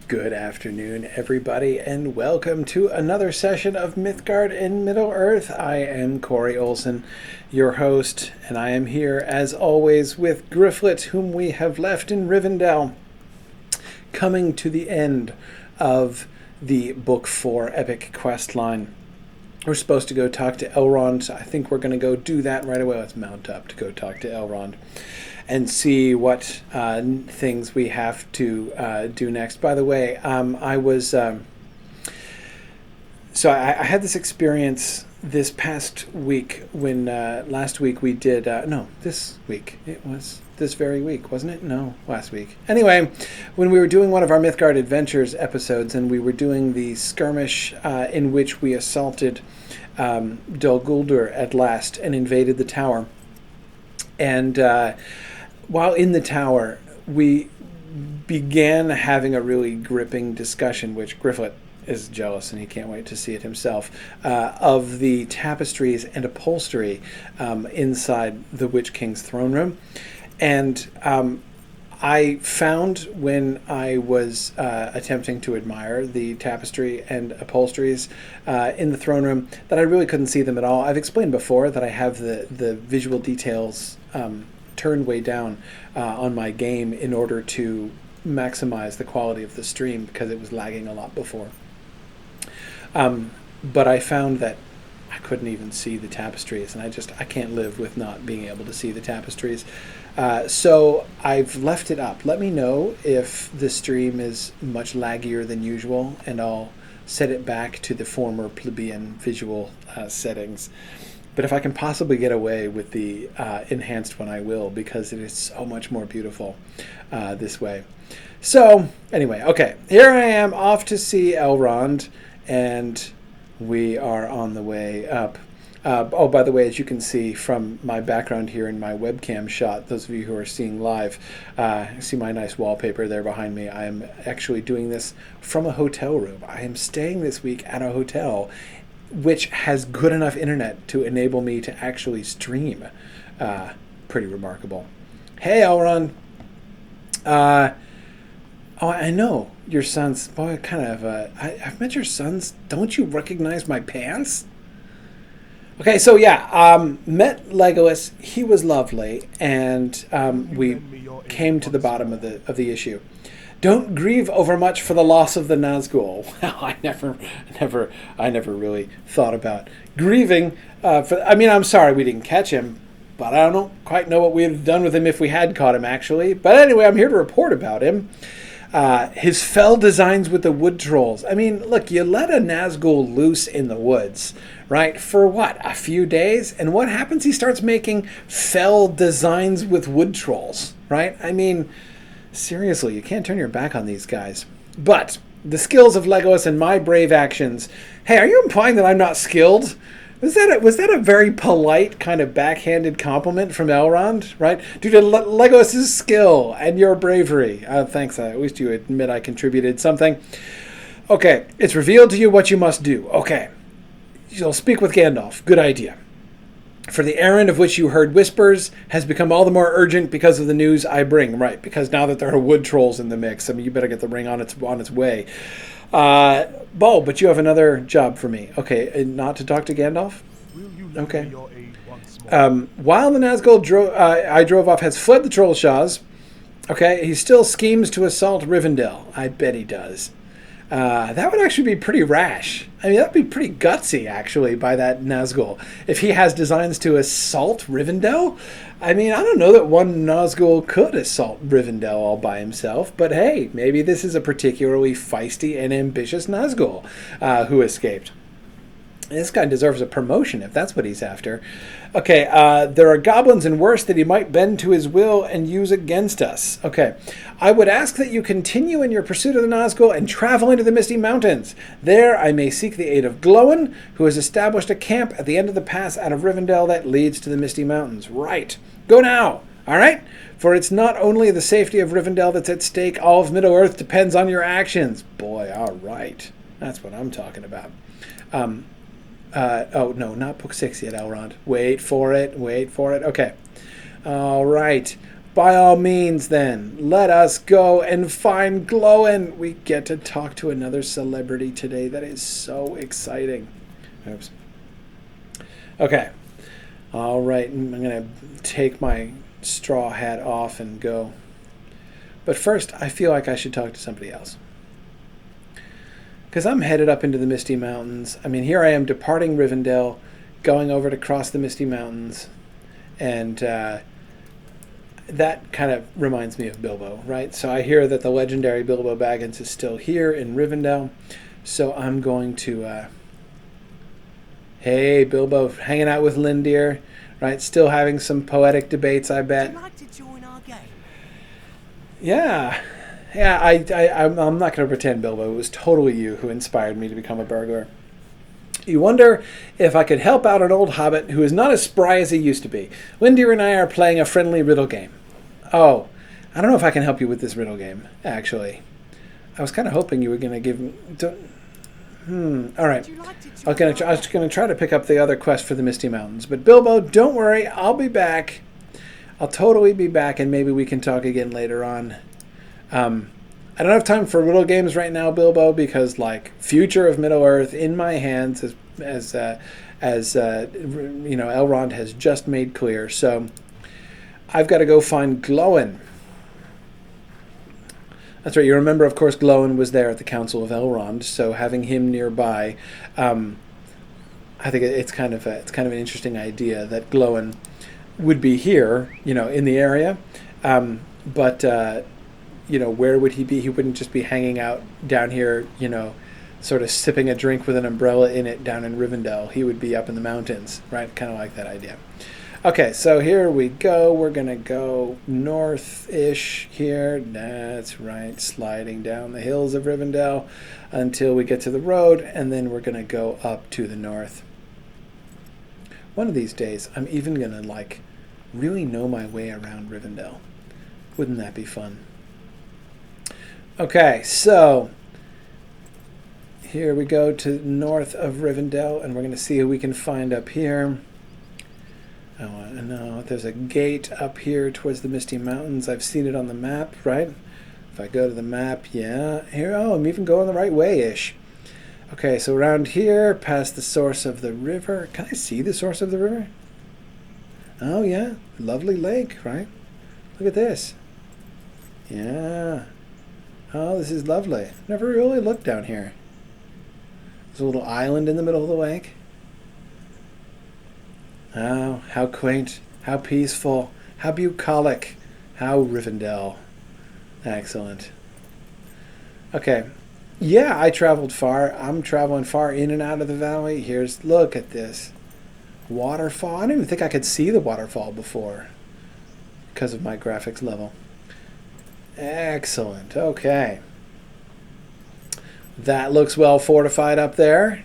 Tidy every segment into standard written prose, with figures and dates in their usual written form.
Good afternoon, everybody, and welcome to another session of Mythgard in Middle-earth. I am Corey Olson, your host, and I am here, as always, with Gryfflet, whom we have left in Rivendell, coming to the end of the Book 4 epic quest line. We're supposed to go talk to Elrond. I think we're going to go do that right away. Let's mount up to go talk to Elrond and see what things we have to do next. By the way, I had this experience this past week when last week we did this week it was this very week, wasn't it? No, last week. Anyway, when we were doing one of our Mythgard Adventures episodes, and we were doing the skirmish in which we assaulted Dol Guldur at last and invaded the tower. And while in the tower, we began having a really gripping discussion, which Gryfflet is jealous and he can't wait to see it himself, of the tapestries and upholstery inside the Witch King's throne room. And I found when I was attempting to admire the tapestry and upholsteries in the throne room that I really couldn't see them at all. I've explained before that I have the visual details turned way down on my game in order to maximize the quality of the stream because it was lagging a lot before. But I found that I couldn't even see the tapestries, and I can't live with not being able to see the tapestries. So I've left it up. Let me know if the stream is much laggier than usual, and I'll set it back to the former plebeian visual settings. But if I can possibly get away with the enhanced one, I will, because it is so much more beautiful this way. So, anyway, okay. Here I am, off to see Elrond, and we are on the way up. By the way, as you can see from my background here in my webcam shot, those of you who are seeing live, see my nice wallpaper there behind me. I am actually doing this from a hotel room. I am staying this week at a hotel which has good enough internet to enable me to actually stream. Pretty remarkable. Hey, Elrond. I know your sons. Boy, I've met your sons. Don't you recognize my pants? Okay, so yeah, met Legolas. He was lovely, and we came to the bottom of the issue. Don't grieve over much for the loss of the Nazgul. Well, I never really thought about grieving. I'm sorry we didn't catch him, but I don't quite know what we'd have done with him if we had caught him, actually. But anyway, I'm here to report about him. His fell designs with the wood trolls. I mean, look, you let a Nazgul loose in the woods, right? For what, a few days? And what happens? He starts making fell designs with wood trolls, right? I mean, seriously, you can't turn your back on these guys. But the skills of Legolas and my brave actions. Hey, are you implying that I'm not skilled? Was that a very polite kind of backhanded compliment from Elrond, right? Due to Legolas' skill and your bravery. Thanks, at least you admit I contributed something. Okay, it's revealed to you what you must do. Okay, you'll speak with Gandalf. Good idea. For the errand of which you heard whispers has become all the more urgent because of the news I bring. Right, because now that there are wood trolls in the mix, I mean, you better get the ring on its way. But you have another job for me. Okay, not to talk to Gandalf? Okay. While the Nazgul I drove off has fled the Trollshaws, okay, he still schemes to assault Rivendell. I bet he does. That would actually be pretty rash. I mean, that would be pretty gutsy, actually, by that Nazgul. If he has designs to assault Rivendell, I mean, I don't know that one Nazgul could assault Rivendell all by himself, but hey, maybe this is a particularly feisty and ambitious Nazgul who escaped. This guy deserves a promotion if that's what he's after. Okay, there are goblins and worse that he might bend to his will and use against us. Okay, I would ask that you continue in your pursuit of the Nazgul and travel into the Misty Mountains. There I may seek the aid of Gloin, who has established a camp at the end of the pass out of Rivendell that leads to the Misty Mountains. Right. Go now, all right? For it's not only the safety of Rivendell that's at stake, all of Middle-earth depends on your actions. Boy, all right. That's what I'm talking about. Oh, no, not book 6 yet, Elrond. Wait for it. Okay. All right. By all means, then, let us go and find Gloin. We get to talk to another celebrity today. That is so exciting. Oops. Okay. All right. I'm going to take my straw hat off and go. But first, I feel like I should talk to somebody else. Because I'm headed up into the Misty Mountains. I mean, here I am departing Rivendell, going over to cross the Misty Mountains. And that kind of reminds me of Bilbo, right? So I hear that the legendary Bilbo Baggins is still here in Rivendell. So I'm going to... hey, Bilbo, hanging out with Lindir, right? Still having some poetic debates, I bet. Would you like to join our game? Yeah. Yeah, I'm not going to pretend, Bilbo. It was totally you who inspired me to become a burglar. You wonder if I could help out an old hobbit who is not as spry as he used to be. Lindir and I are playing a friendly riddle game. Oh, I don't know if I can help you with this riddle game, actually. I was kind of hoping you were going to give me... all right. I was going to try to pick up the other quest for the Misty Mountains. But Bilbo, don't worry. I'll be back. I'll totally be back, and maybe we can talk again later on. I don't have time for riddle games right now, Bilbo, because like future of Middle Earth in my hands, as Elrond has just made clear. So I've got to go find Gloin. That's right. You remember, of course, Gloin was there at the Council of Elrond. So having him nearby, I think it's kind of an interesting idea that Gloin would be here, in the area, but. Where would he be? He wouldn't just be hanging out down here, sort of sipping a drink with an umbrella in it down in Rivendell. He would be up in the mountains, right? Kind of like that idea. Okay, so here we go. We're going to go north-ish here. That's right, sliding down the hills of Rivendell until we get to the road, and then we're going to go up to the north. One of these days, I'm even going to, really know my way around Rivendell. Wouldn't that be fun? Okay, so here we go to north of Rivendell, and we're going to see who we can find up here. Oh, no, there's a gate up here towards the Misty Mountains. I've seen it on the map, right? If I go to the map, yeah. Here, I'm even going the right way-ish. Okay, so around here, past the source of the river. Can I see the source of the river? Oh, yeah. Lovely lake, right? Look at this. Yeah. Oh, this is lovely. Never really looked down here. There's a little island in the middle of the lake. Oh, how quaint, how peaceful, how bucolic, how Rivendell. Excellent. Okay. Yeah, I traveled far. I'm traveling far in and out of the valley. Look at this. Waterfall. I didn't even think I could see the waterfall before because of my graphics level. Excellent. Okay. That looks well fortified up there.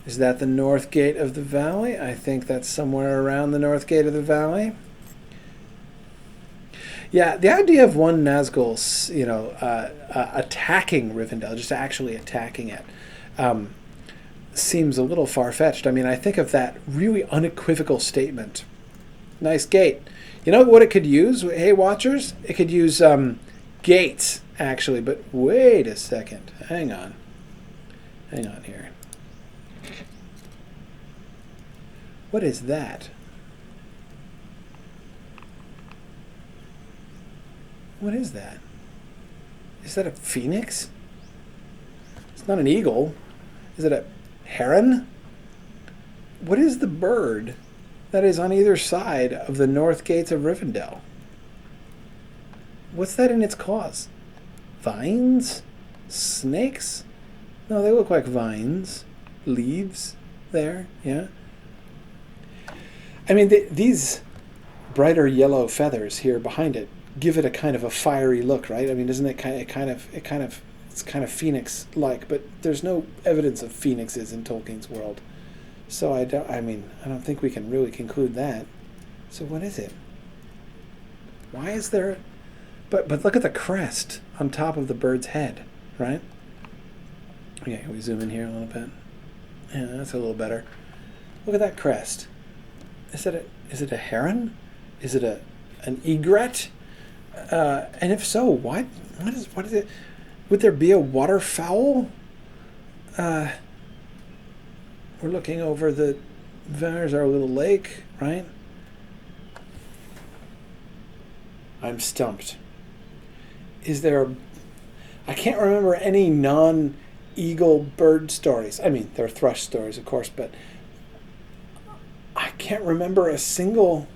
Is that the north gate of the valley? I think that's somewhere around the north gate of the valley. Yeah, the idea of one Nazgul, attacking Rivendell, just actually attacking it, seems a little far-fetched. I mean, I think of that really unequivocal statement. Nice gate. You know what it could use? Hey, watchers? It could use gates, actually. But wait a second. Hang on. Hang on here. What is that? What is that? Is that a phoenix? It's not an eagle. Is it a heron? What is the bird that is on either side of the north gates of Rivendell? What's that in its claws? Vines? Snakes? No, they look like vines. Leaves there, yeah. I mean, these brighter yellow feathers here behind it give it a kind of a fiery look, right? I mean, isn't it it's kind of phoenix-like, but there's no evidence of phoenixes in Tolkien's world. So I don't think we can really conclude that. So what is it? Why is there... But look at the crest on top of the bird's head, right? Okay, can we zoom in here a little bit? Yeah, that's a little better. Look at that crest. Is it a heron? Is it an egret? And if so, what is it? Would there be a waterfowl? We're looking over there's our little lake, right? I'm stumped. Is there I can't remember any non-eagle bird stories. I mean, there are thrush stories, of course, but I can't remember a single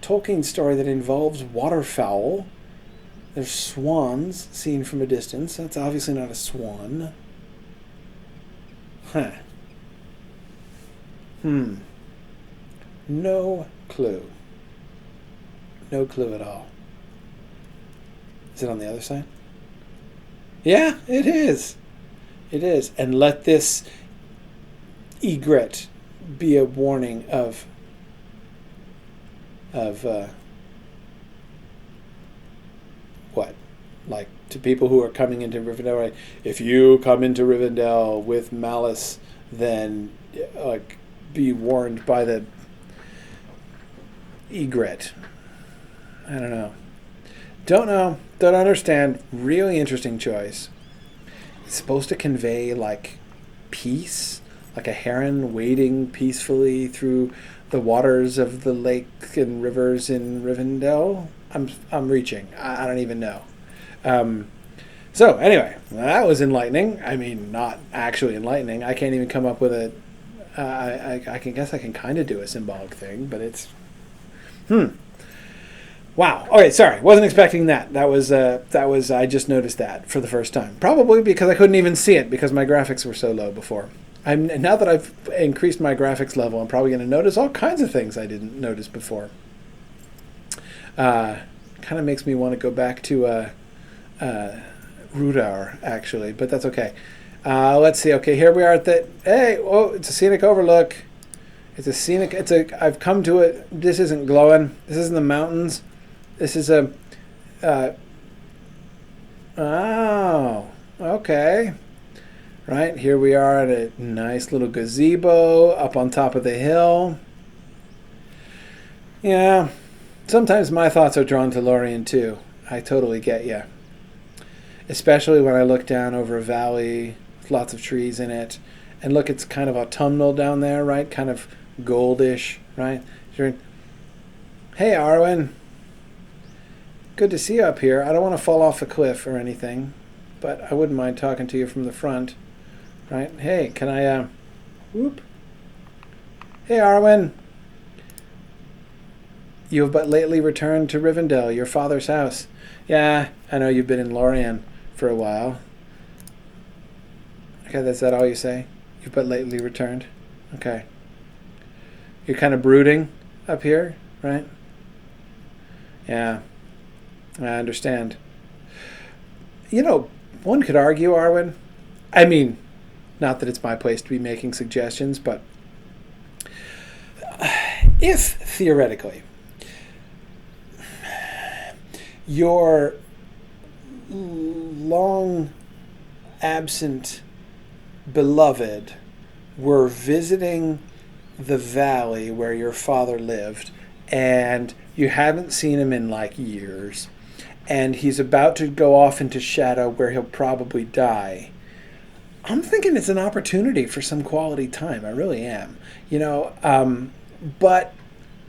Tolkien story that involves waterfowl. There's swans seen from a distance. That's obviously not a swan. Huh. No clue. No clue at all. Is it on the other side? Yeah, it is. It is. And let this egret be a warning of what? Like to people who are coming into Rivendell, right? If you come into Rivendell with malice, then be warned by the egret. I don't know. Don't know. Don't understand. Really interesting choice. It's supposed to convey like peace, like a heron wading peacefully through the waters of the lake and rivers in Rivendell. I'm reaching. I don't even know. So anyway, that was enlightening. I mean, not actually enlightening. I can't even come up with a. I can guess I can kind of do a symbolic thing, but it's. Wow. Okay, sorry. Wasn't expecting that. That was. I just noticed that for the first time. Probably because I couldn't even see it because my graphics were so low before. Now that I've increased my graphics level, I'm probably going to notice all kinds of things I didn't notice before. Kind of makes me want to go back to Rudar, actually, but that's okay. Let's see. Okay, here we are at the. Hey, oh, it's a scenic overlook. It's a scenic. I've come to it. This isn't Gloin. This isn't the mountains. This is a. Oh, okay. Right, here we are at a nice little gazebo up on top of the hill. Yeah, sometimes my thoughts are drawn to Lorien too. I totally get you. Especially when I look down over a valley with lots of trees in it. And look, it's kind of autumnal down there, right? Kind of goldish, right? Hey, Arwen. Good to see you up here. I don't want to fall off the cliff or anything, but I wouldn't mind talking to you from the front. Right? Hey, can I, whoop. Hey, Arwen. You have but lately returned to Rivendell, your father's house. Yeah, I know you've been in Lorien for a while. Okay, that's that all you say? You've but lately returned? Okay. You're kind of brooding up here, right? Yeah, I understand. You know, one could argue, Arwen. I mean, not that it's my place to be making suggestions, but if, theoretically, your long-absent beloved were visiting the valley where your father lived, and you haven't seen him in, like, years, and he's about to go off into shadow where he'll probably die, I'm thinking it's an opportunity for some quality time. I really am. You know, but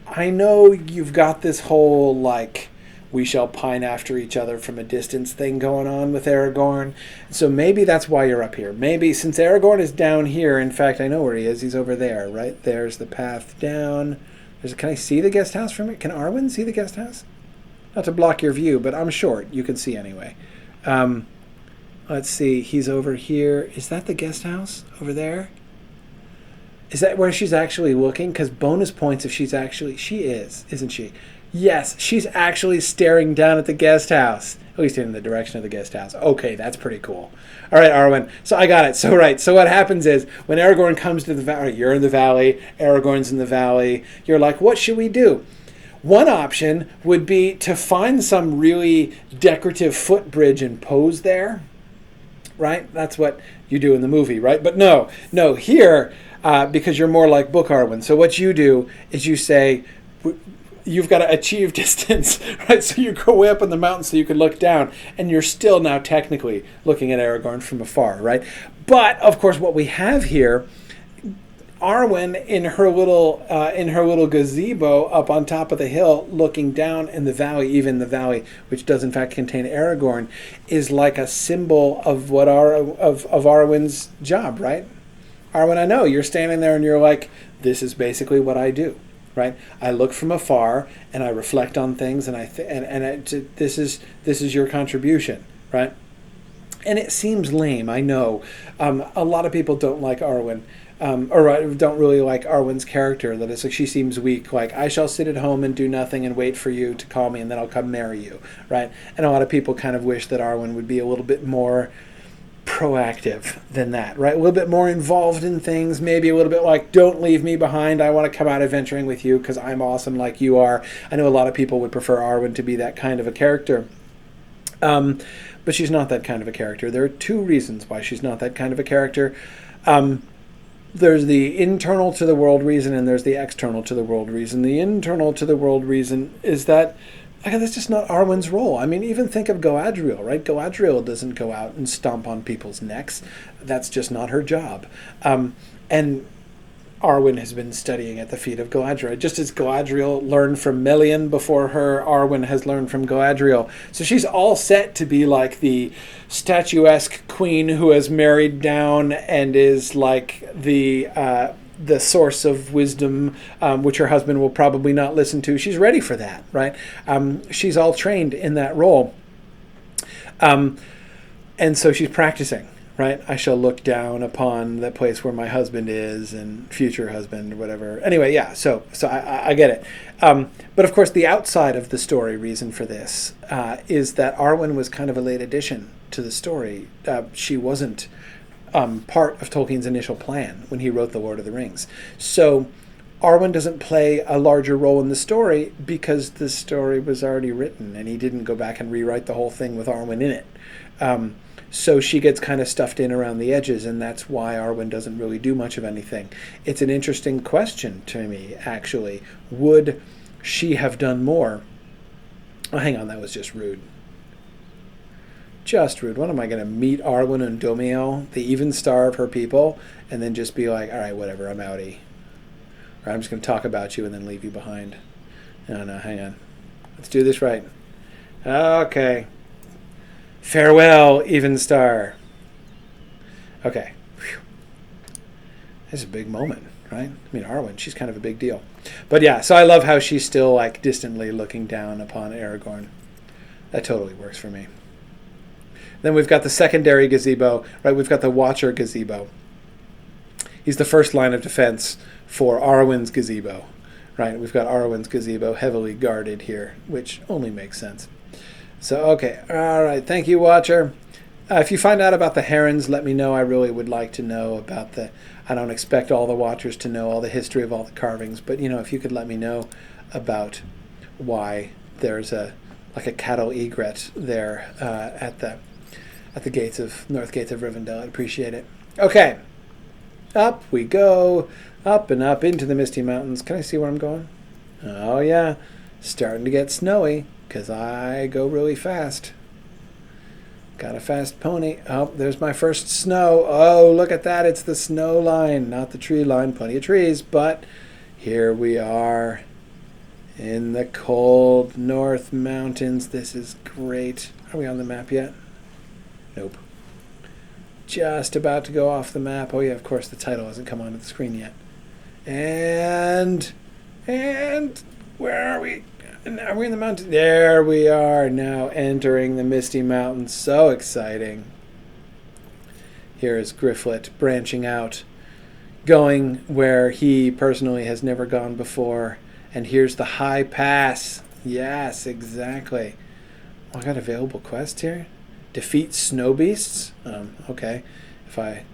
I know you've got this whole, like, we shall pine after each other from a distance thing going on with Aragorn. So maybe that's why you're up here. Maybe since Aragorn is down here, in fact, I know where he is. He's over there, right? There's the path down. Can I see the guest house from it? Can Arwen see the guest house? Not to block your view, but I'm short. You can see anyway. Let's see. He's over here. Is that the guest house over there? Is that where she's actually looking? Because bonus points if she's actually... She is, isn't she? Yes, she's actually staring down at the guest house. At least in the direction of the guest house. Okay, that's pretty cool. All right, Arwen. So I got it. So right. So what happens is when Aragorn comes to the valley, you're in the valley, Aragorn's in the valley. You're like, what should we do? One option would be to find some really decorative footbridge and pose there. Right? That's what you do in the movie, right? But no, here, because you're more like Book Arwen. So what you do is you say, you've got to achieve distance, right? So you go way up in the mountain so you can look down, and you're still now technically looking at Aragorn from afar, right? But of course, what we have here, Arwen in her little gazebo up on top of the hill, looking down in the valley, even the valley which does in fact contain Aragorn, is like a symbol of what of Arwen's job, right? Arwen, I know you're standing there and you're like, this is basically what I do, right? I look from afar and I reflect on things, and this is your contribution, right? And it seems lame, I know. A lot of people don't like Arwen. Or don't really like Arwen's character. That is, like, she seems weak. Like, I shall sit at home and do nothing and wait for you to call me, and then I'll come marry you, right? And a lot of people kind of wish that Arwen would be a little bit more proactive than that, right? A little bit more involved in things, maybe a little bit like, don't leave me behind. I want to come out adventuring with you because I'm awesome like you are. I know a lot of people would prefer Arwen to be that kind of a character. But she's not that kind of a character. There are two reasons why she's not that kind of a character. There's the internal to the world reason, and there's the external to the world reason. The internal to the world reason is that, that's just not Arwen's role. I mean, even think of Galadriel, right? Galadriel doesn't go out and stomp on people's necks. That's just not her job. And Arwen has been studying at the feet of Galadriel, just as Galadriel learned from Melian before her. Arwen has learned from Galadriel, so she's all set to be like the statuesque queen who has married down and is like the source of wisdom, which her husband will probably not listen to. She's ready for that, right? She's all trained in that role, and so she's practicing. Right, I shall look down upon the place where my husband is, and future husband, or whatever. Anyway, yeah. So I get it. But of course, the outside of the story reason for this is that Arwen was kind of a late addition to the story. She wasn't part of Tolkien's initial plan when he wrote The Lord of the Rings. So Arwen doesn't play a larger role in the story because the story was already written, and he didn't go back and rewrite the whole thing with Arwen in it. So she gets kind of stuffed in around the edges, and that's why Arwen doesn't really do much of anything. It's an interesting question to me, actually. Would she have done more? Oh, hang on, that was just rude. Just rude. What am I going to meet Arwen Undomiel, the even star of her people, and then just be like, all right, whatever, I'm outie. Or I'm just going to talk about you and then leave you behind. No, hang on. Let's do this right. Okay. Farewell, even star. Okay. Whew. That's a big moment, right? I mean, Arwen, she's kind of a big deal. But yeah, so I love how she's still like distantly looking down upon Aragorn. That totally works for me. Then we've got the secondary gazebo, right? We've got the Watcher gazebo. He's the first line of defense for Arwen's gazebo, right? We've got Arwen's gazebo heavily guarded here, which only makes sense. So, okay. All right. Thank you, Watcher. If you find out about the herons, let me know. I really would like to know about I don't expect all the Watchers to know all the history of all the carvings, but, if you could let me know about why there's a cattle egret there at the north gates of Rivendell, I'd appreciate it. Okay. Up we go. Up and up into the Misty Mountains. Can I see where I'm going? Oh, yeah. Starting to get snowy. Because I go really fast. Got a fast pony. Oh, there's my first snow. Oh, look at that. It's the snow line, not the tree line. Plenty of trees, but here we are in the cold North Mountains. This is great. Are we on the map yet? Nope. Just about to go off the map. Oh, yeah, of course, the title hasn't come onto the screen yet. And where are we? Are we in the mountain? There we are, now entering the Misty Mountains. So exciting. Here is Gryfflet branching out, going where he personally has never gone before. And here's the High Pass. Yes, exactly. Oh, I got available quests here. Defeat snow beasts. Okay. If I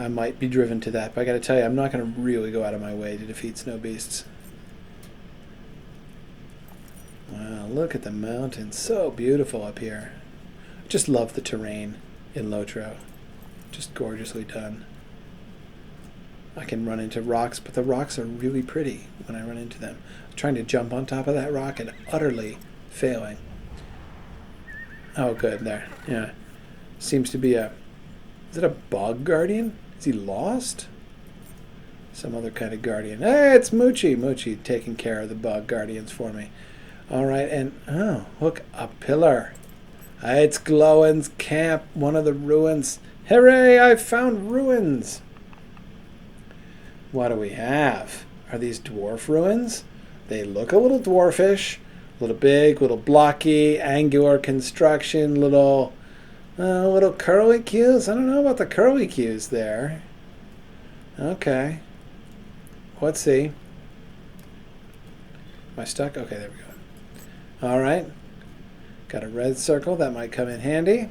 might be driven to that, but I got to tell you, I'm not going to really go out of my way to defeat snow beasts. Wow, look at the mountains. So beautiful up here. Just love the terrain in Lotro. Just gorgeously done. I can run into rocks, but the rocks are really pretty when I run into them. I'm trying to jump on top of that rock and utterly failing. Oh, good, there. Yeah. Seems to be a... Is it a bog guardian? Is he lost? Some other kind of guardian. Hey, it's Moochie. Moochie taking care of the bog guardians for me. All right, and... Oh, look, a pillar. It's Gloin's camp, one of the ruins. Hooray, I found ruins. What do we have? Are these dwarf ruins? They look a little dwarfish. A little big, a little blocky, angular construction, little curly cues. I don't know about the curly cues there. Okay. Let's see. Am I stuck? Okay, there we go. All right. Got a red circle. That might come in handy.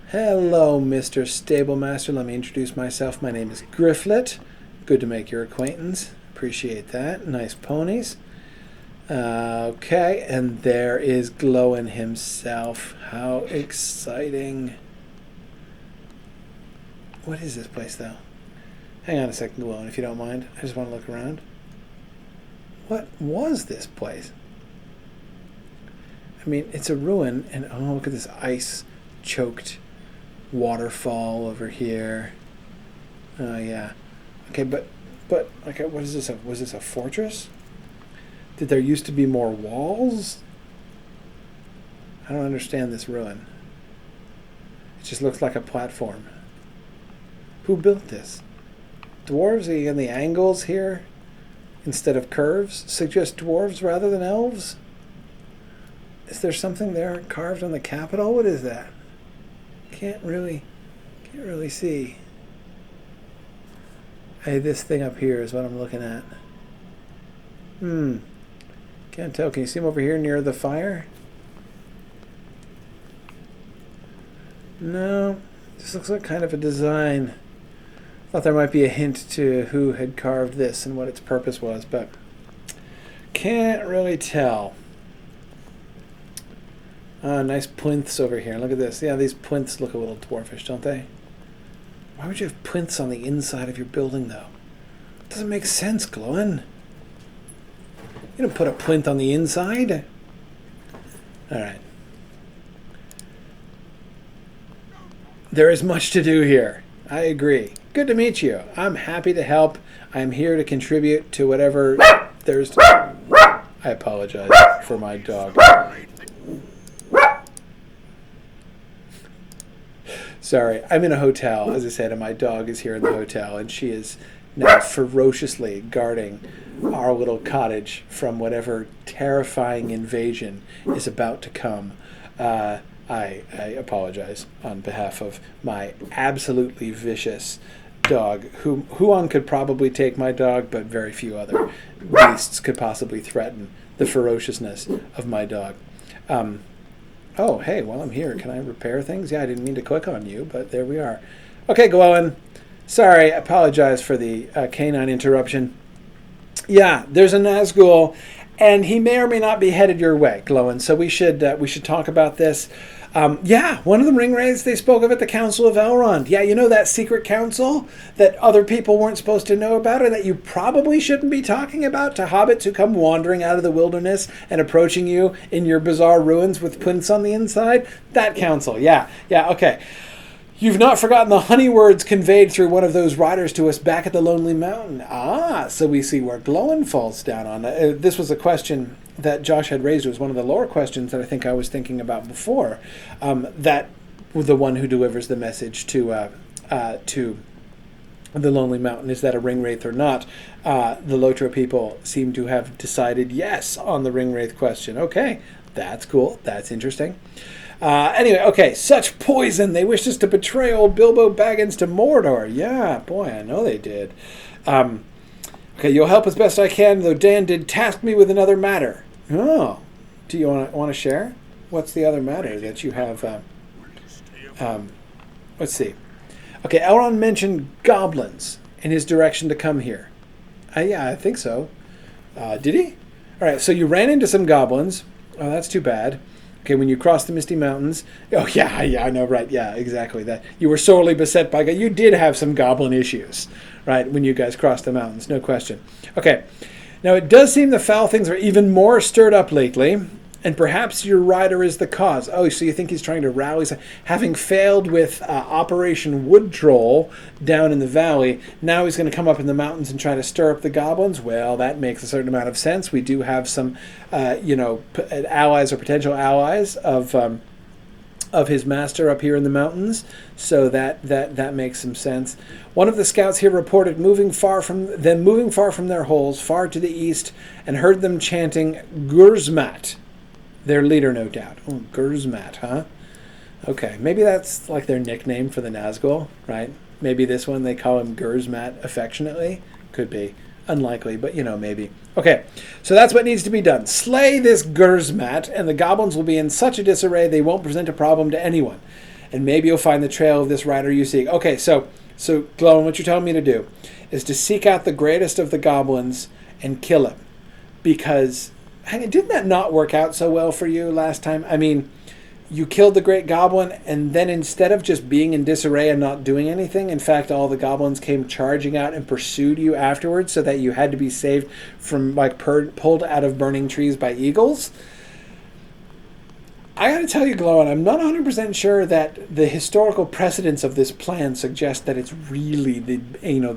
Hello, Mr. Stablemaster. Let me introduce myself. My name is Gryfflet. Good to make your acquaintance. Appreciate that. Nice ponies. Okay, and there is Gloin himself. How exciting. What is this place, though? Hang on a second, Gloin, if you don't mind. I just want to look around. What was this place? I mean, it's a ruin, and oh, look at this ice-choked waterfall over here. Oh, yeah. Okay, but okay, what is this? Was this a fortress? Did there used to be more walls? I don't understand this ruin. It just looks like a platform. Who built this? Dwarves? Again, the angles here, instead of curves, suggest dwarves rather than elves? Is there something there carved on the capital? What is that? Can't really see. Hey, this thing up here is what I'm looking at. Can't tell. Can you see him over here near the fire? No. This looks like kind of a design. Thought there might be a hint to who had carved this and what its purpose was, but can't really tell. Nice plinths over here. Look at this. Yeah, these plinths look a little dwarfish, don't they? Why would you have plinths on the inside of your building, though? It doesn't make sense, Gloin. You don't put a plinth on the inside. All right. There is much to do here. I agree. Good to meet you. I'm happy to help. I'm here to contribute to whatever there's... I apologize for my dog. Sorry, I'm in a hotel, as I said, and my dog is here in the hotel, and she is now ferociously guarding our little cottage from whatever terrifying invasion is about to come. I apologize on behalf of my absolutely vicious dog. Huon could probably take my dog, but very few other beasts could possibly threaten the ferociousness of my dog. Oh, hey, while I'm here, can I repair things? Yeah, I didn't mean to click on you, but there we are. Okay, Gloin. Sorry, I apologize for the canine interruption. Yeah, there's a Nazgul, and he may or may not be headed your way, Gloin. So we should talk about this. Yeah, one of the ring wraiths they spoke of at the Council of Elrond. Yeah, you know that secret council that other people weren't supposed to know about, or that you probably shouldn't be talking about to hobbits who come wandering out of the wilderness and approaching you in your bizarre ruins with plinths on the inside? That council, yeah, okay. You've not forgotten the honey words conveyed through one of those riders to us back at the Lonely Mountain. Ah, so we see where Gloin falls down on. This was a question that Josh had raised. It was one of the lower questions that I think I was thinking about before. That the one who delivers the message to the Lonely Mountain, is that a ring wraith or not? The Lotro people seem to have decided yes on the ring wraith question. Okay, that's cool. That's interesting. Anyway, okay, such poison. They wished us to betray old Bilbo Baggins to Mordor. Yeah, boy, I know they did. Okay, you'll help as best I can, though Dan did task me with another matter. Oh, do you want to share? What's the other matter that you have? Let's see. Okay, Elrond mentioned goblins in his direction to come here. Yeah, I think so. Did he? All right, so you ran into some goblins. Oh, that's too bad. Okay, when you crossed the Misty Mountains. Oh, yeah, I know, right. Yeah, exactly. That you were sorely beset by... You did have some goblin issues, right, when you guys crossed the mountains, no question. Okay, now it does seem the foul things are even more stirred up lately, and perhaps your rider is the cause. Oh, so you think he's trying to rally? Having failed with Operation Wood Troll down in the valley, now he's going to come up in the mountains and try to stir up the goblins? Well, that makes a certain amount of sense. We do have some, allies or potential allies of his master up here in the mountains, so that makes some sense. One of the scouts here reported moving far from their holes, far to the east, and heard them chanting Gurzmat. Their leader, no doubt. Oh, Gurzmat, huh? Okay, maybe that's like their nickname for the Nazgul, right? Maybe this one they call him Gurzmat affectionately. Could be. Unlikely, but maybe. Okay, so that's what needs to be done. Slay this Gurzmat, and the goblins will be in such a disarray they won't present a problem to anyone. And maybe you'll find the trail of this rider you seek. Okay, so Gloin, what you're telling me to do is to seek out the greatest of the goblins and kill him. Because... didn't that not work out so well for you last time? I mean, you killed the great goblin, and then instead of just being in disarray and not doing anything, in fact, all the goblins came charging out and pursued you afterwards, so that you had to be saved from, pulled out of burning trees by eagles. I gotta tell you, Gloin, I'm not 100% sure that the historical precedents of this plan suggest that it's really the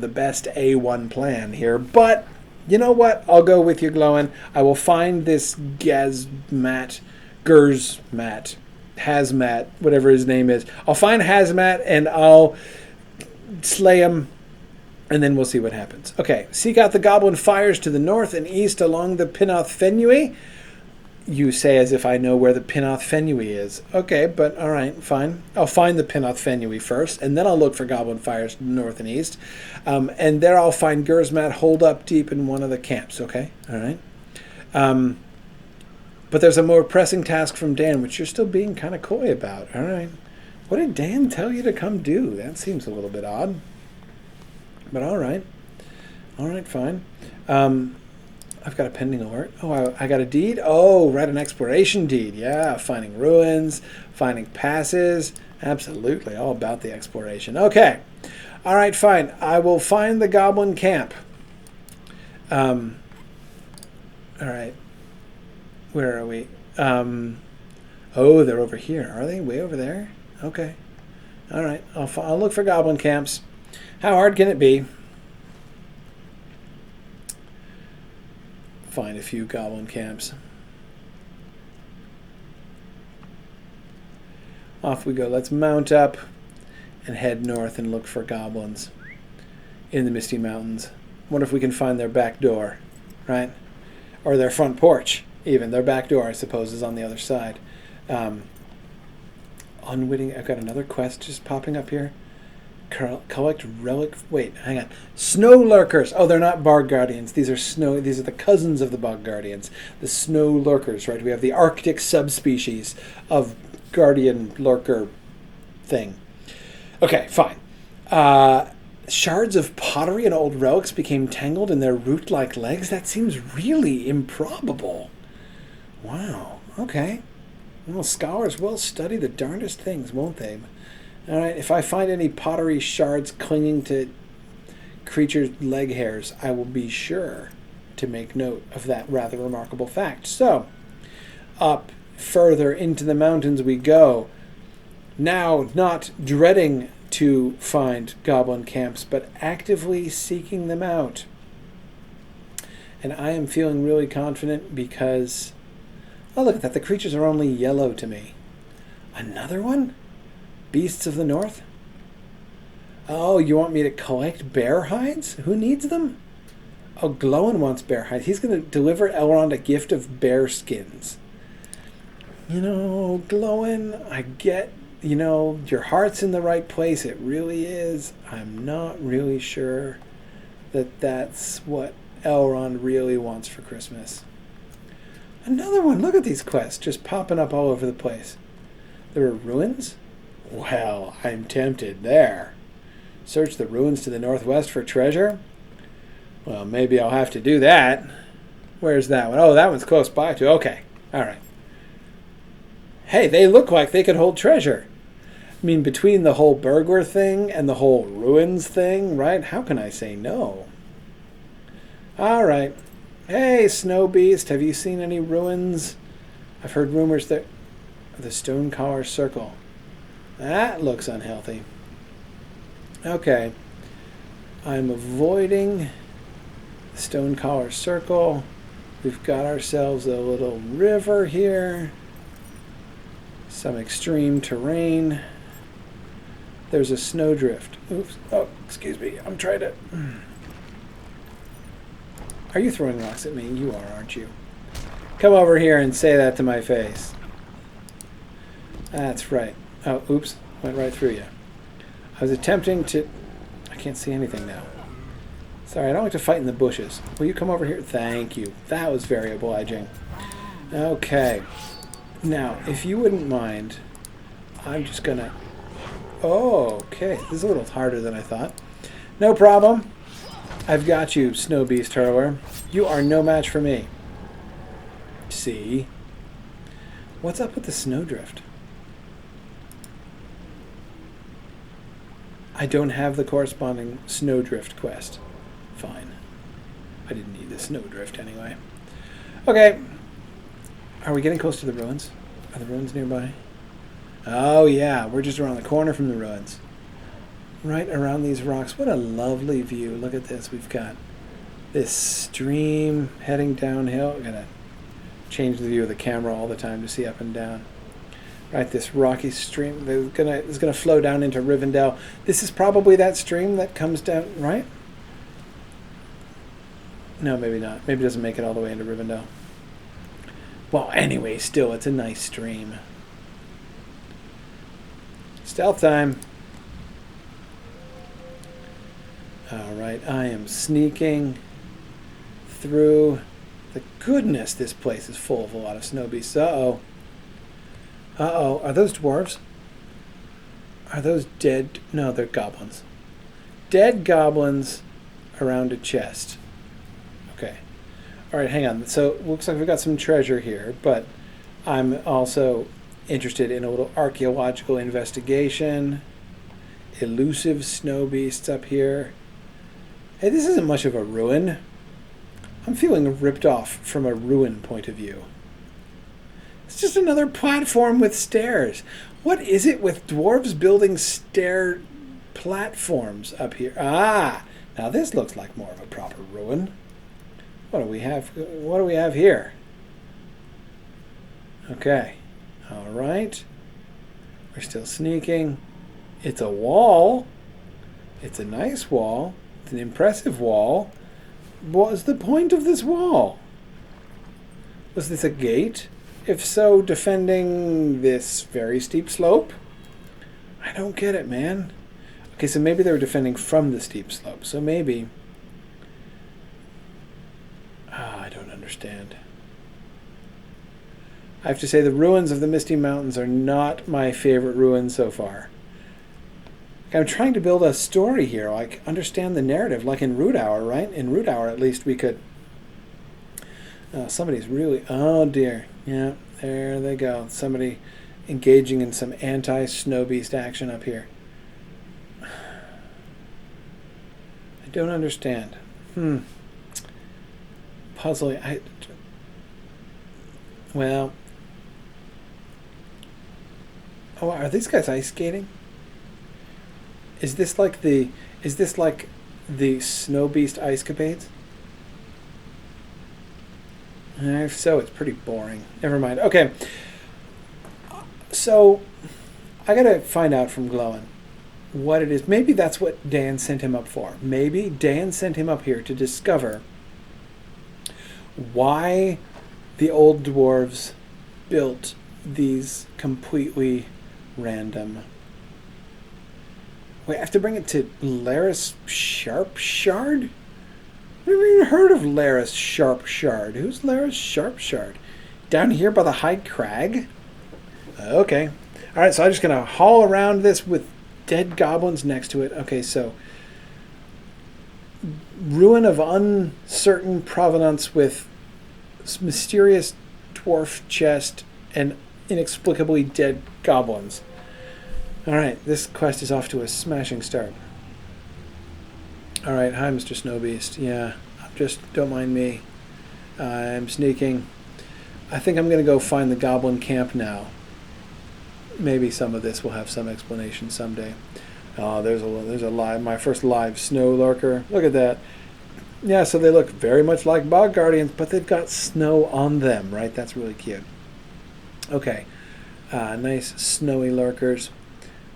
best A1 plan here, but... You know what? I'll go with you, Gloin. I will find this Gurzmat, Hazmat, whatever his name is. I'll find Hazmat and I'll slay him, and then we'll see what happens. Okay, seek out the goblin fires to the north and east along the Pinoth Fenui. You say as if I know where the Pinoth Fenui is. Okay, but all right, fine. I'll find the Pinoth Fenui first, and then I'll look for goblin fires north and east. And there I'll find Gurzmat holed up deep in one of the camps, okay? All right. But there's a more pressing task from Dan, which you're still being kind of coy about. All right. What did Dan tell you to come do? That seems a little bit odd. But all right. All right, fine. I've got a pending alert. Oh, I got a deed? Oh, right, an exploration deed. Yeah, finding ruins, finding passes. Absolutely, all about the exploration. Okay. All right, fine. I will find the goblin camp. All right. Where are we? Oh, they're over here. Are they way over there? Okay. All right. I'll look for goblin camps. How hard can it be? Find a few goblin camps. Off we go. Let's mount up and head north and look for goblins in the Misty Mountains. Wonder if we can find their back door, right? Or their front porch, even. Their back door, I suppose, is on the other side. Unwitting. I've got another quest just popping up here. Collect relic. Wait, hang on. Snow lurkers. Oh, they're not bog guardians. These are the cousins of the bog guardians. The snow lurkers, right? We have the Arctic subspecies of guardian lurker thing. Okay, fine. Shards of pottery and old relics became tangled in their root-like legs. That seems really improbable. Wow. Okay. Well, scholars will study the darndest things, won't they? All right, if I find any pottery shards clinging to creatures' leg hairs, I will be sure to make note of that rather remarkable fact. So, up further into the mountains we go. Now, not dreading to find goblin camps, but actively seeking them out. And I am feeling really confident because... Oh, look at that. The creatures are only yellow to me. Another one? Beasts of the North? Oh, you want me to collect bear hides? Who needs them? Oh, Gloin wants bear hides. He's going to deliver Elrond a gift of bear skins. You know, Gloin, I get, your heart's in the right place. It really is. I'm not really sure that that's what Elrond really wants for Christmas. Another one. Look at these quests just popping up all over the place. There are ruins? Well, I'm tempted there. Search the ruins to the northwest for treasure? Well, maybe I'll have to do that. Where's that one? Oh, that one's close by too. Okay. All right. Hey, they look like they could hold treasure. I mean, between the whole burglar thing and the whole ruins thing, right? How can I say no? All right. Hey, Snow Beast, have you seen any ruins? I've heard rumors that the Stone Collar Circle. That looks unhealthy. Okay. I'm avoiding the Stone Collar Circle. We've got ourselves a little river here. Some extreme terrain. There's a snowdrift. Oops. Oh, excuse me. I'm trying to... Are you throwing rocks at me? You are, aren't you? Come over here and say that to my face. That's right. Oh, oops. Went right through you. I was attempting to... I can't see anything now. Sorry, I don't like to fight in the bushes. Will you come over here? Thank you. That was very obliging. Okay. Now, if you wouldn't mind, I'm just gonna... Oh, okay. This is a little harder than I thought. No problem. I've got you, Snow Beast Hurler. You are no match for me. See? What's up with the snowdrift? I don't have the corresponding snowdrift quest. Fine. I didn't need the snowdrift anyway. Okay. Are we getting close to the ruins? Are the ruins nearby? Oh yeah, we're just around the corner from the ruins. Right around these rocks. What a lovely view. Look at this. We've got this stream heading downhill. I'm going to change the view of the camera all the time to see up and down. Right, this rocky stream is gonna flow down into Rivendell. This is probably that stream that comes down, right? No, maybe not. Maybe it doesn't make it all the way into Rivendell. Well, anyway, still, it's a nice stream. Stealth time. All right, I am sneaking through. The goodness, this place is full of a lot of snow beasts. Uh-oh. Uh-oh. Are those dwarves? Are those dead? No, they're goblins. Dead goblins around a chest. Okay. All right, hang on. So it looks like we've got some treasure here, but I'm also interested in a little archaeological investigation. Elusive snow beasts up here. Hey, this isn't much of a ruin. I'm feeling ripped off from a ruin point of view. It's just another platform with stairs. What is it with dwarves building stair platforms up here? Ah, now this looks like more of a proper ruin. What do we have? What do we have here? Okay. All right. We're still sneaking. It's a wall. It's a nice wall. It's an impressive wall. What was the point of this wall? Was this a gate? If so, defending this very steep slope? I don't get it, man. Okay, so maybe they were defending from the steep slope. So maybe... I don't understand. I have to say the ruins of the Misty Mountains are not my favorite ruins so far. I'm trying to build a story here, like understand the narrative, like in Root Hour, right? In Root Hour, at least we could... somebody's really... Oh, dear. Yeah, there they go. Somebody engaging in some anti-snow beast action up here. I don't understand. Puzzling. Well... Oh, are these guys ice skating? Is this like the Snow Beast ice capades? If so, it's pretty boring. Never mind. Okay. So I gotta find out from Gloin what it is. Maybe that's what Dan sent him up for. Maybe Dan sent him up here to discover why the old dwarves built these completely random... Wait, I have to bring it to Laris Sharpshard? I've never even heard of Laris Sharpshard. Who's Laris Sharpshard? Down here by the High Crag? Okay. All right, so I'm just going to haul around this with dead goblins next to it. Okay, so... Ruin of uncertain provenance with mysterious dwarf chest and inexplicably dead goblins. Alright, this quest is off to a smashing start. Alright, hi Mr. Snowbeast. Yeah, don't mind me. I'm sneaking. I think I'm going to go find the goblin camp now. Maybe some of this will have some explanation someday. Oh, there's a live, my first live snow lurker. Look at that. Yeah, so they look very much like bog guardians, but they've got snow on them, right? That's really cute. Okay, nice snowy lurkers.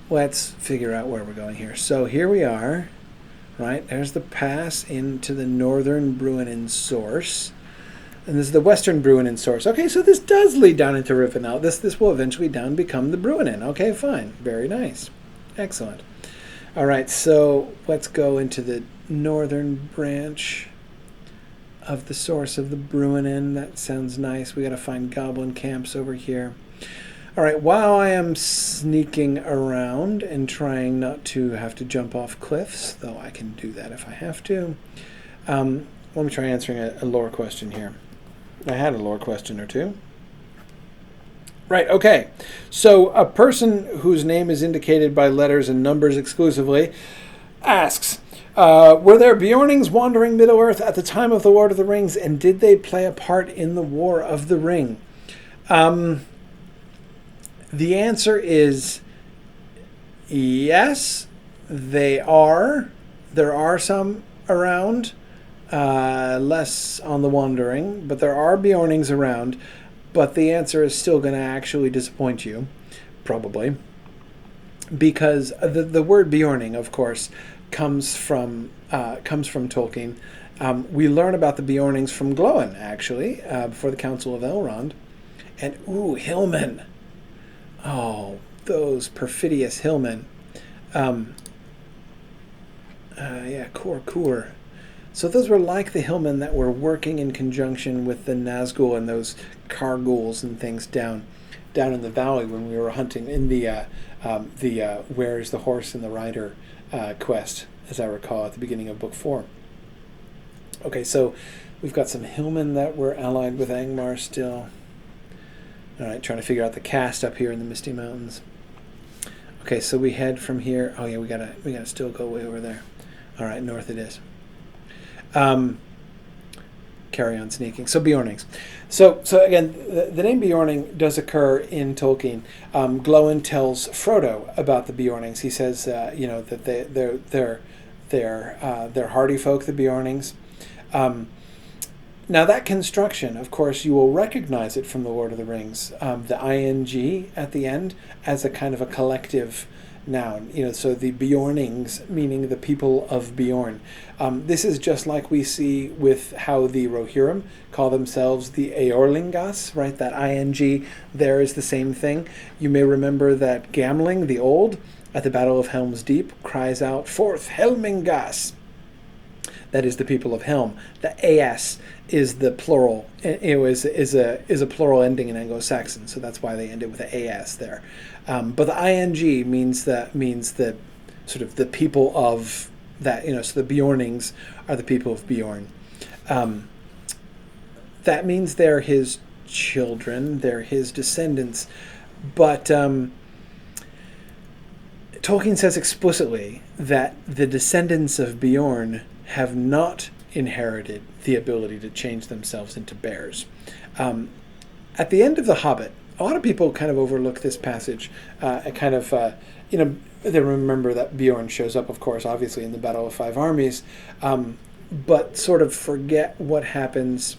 Let's figure out where we're going here. So here we are, right? There's the pass into the northern Bruinen source. And this is the western Bruinen source. Okay, so this does lead down into Rivendell. This will eventually become the Bruinen. Okay, fine. Very nice. Excellent. All right, so let's go into the northern branch of the source of the Bruinen. That sounds nice. We got to find goblin camps over here. All right, while I am sneaking around and trying not to have to jump off cliffs, though I can do that if I have to, let me try answering a lore question here. I had a lore question or two. Right, okay. So a person whose name is indicated by letters and numbers exclusively asks, were there Bjornings wandering Middle-earth at the time of the Lord of the Rings, and did they play a part in the War of the Ring? The answer is yes, they are. There are some around, less on the wandering, but there are Bjornings around. But the answer is still going to actually disappoint you, probably, because the word Bjorning, of course, comes from Tolkien. We learn about the Bjornings from Gloin, actually, before the Council of Elrond, and Hillmen. Oh, those perfidious Hillmen. Kor. So those were like the Hillmen that were working in conjunction with the Nazgul and those Karguls and things down in the valley when we were hunting in the Where's the Horse and the Rider quest, as I recall, at the beginning of Book 4. Okay, so we've got some Hillmen that were allied with Angmar still. All right, trying to figure out the cast up here in the Misty Mountains. Okay, so we head from here. Oh yeah, we gotta still go way over there. All right, north it is. Carry on sneaking. So Bjornings. So again, the name Bjorning does occur in Tolkien. Gloin tells Frodo about the Bjornings. He says, that they're hardy folk, the Bjornings. Now that construction, of course, you will recognize it from the Lord of the Rings. The ing at the end as a kind of a collective noun. So the Bjornings, meaning the people of Bjorn. This is just like we see with how the Rohirrim call themselves the Eorlingas, right? That ing there is the same thing. You may remember that Gamling the Old at the Battle of Helm's Deep cries out, "Forth Helmingas!" That is the people of Helm. The as is the plural. Is a plural ending in Anglo-Saxon, so that's why they end it with the as there. But the ing means the sort of the people of that. So the Bjornings are the people of Bjorn. That means they're his children. They're his descendants. But Tolkien says explicitly that the descendants of Bjorn have not inherited the ability to change themselves into bears. At the end of The Hobbit, a lot of people kind of overlook this passage. They remember that Bjorn shows up, of course, obviously in the Battle of Five Armies, but sort of forget what happens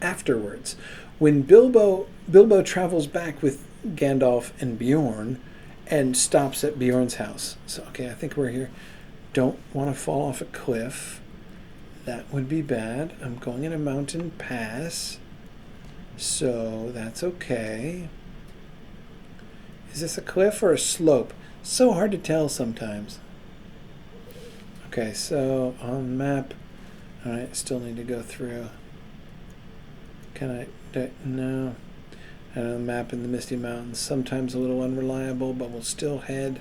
afterwards. When Bilbo travels back with Gandalf and Bjorn and stops at Bjorn's house. So, okay, I think we're here. Don't want to fall off a cliff. That would be bad. I'm going in a mountain pass, so that's okay. Is this a cliff or a slope? So hard to tell sometimes. Okay, so on map. All right, still need to go through. No. I know the map in the Misty Mountains, sometimes a little unreliable, but we'll still head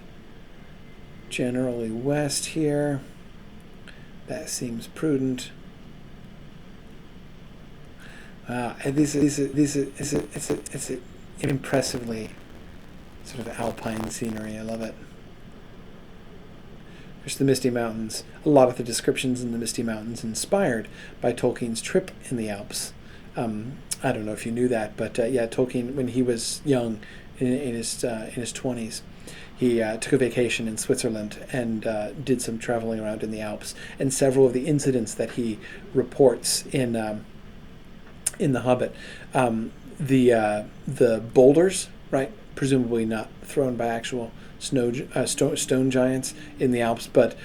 generally west here. That seems prudent. It's impressively sort of alpine scenery. I love it. There's the Misty Mountains. A lot of the descriptions in the Misty Mountains inspired by Tolkien's trip in the Alps. I don't know if you knew that, but yeah, Tolkien, when he was young, in his 20s, he took a vacation in Switzerland and did some traveling around in the Alps. And several of the incidents that he reports in The Hobbit, the boulders, right, presumably not thrown by actual stone giants in the Alps, but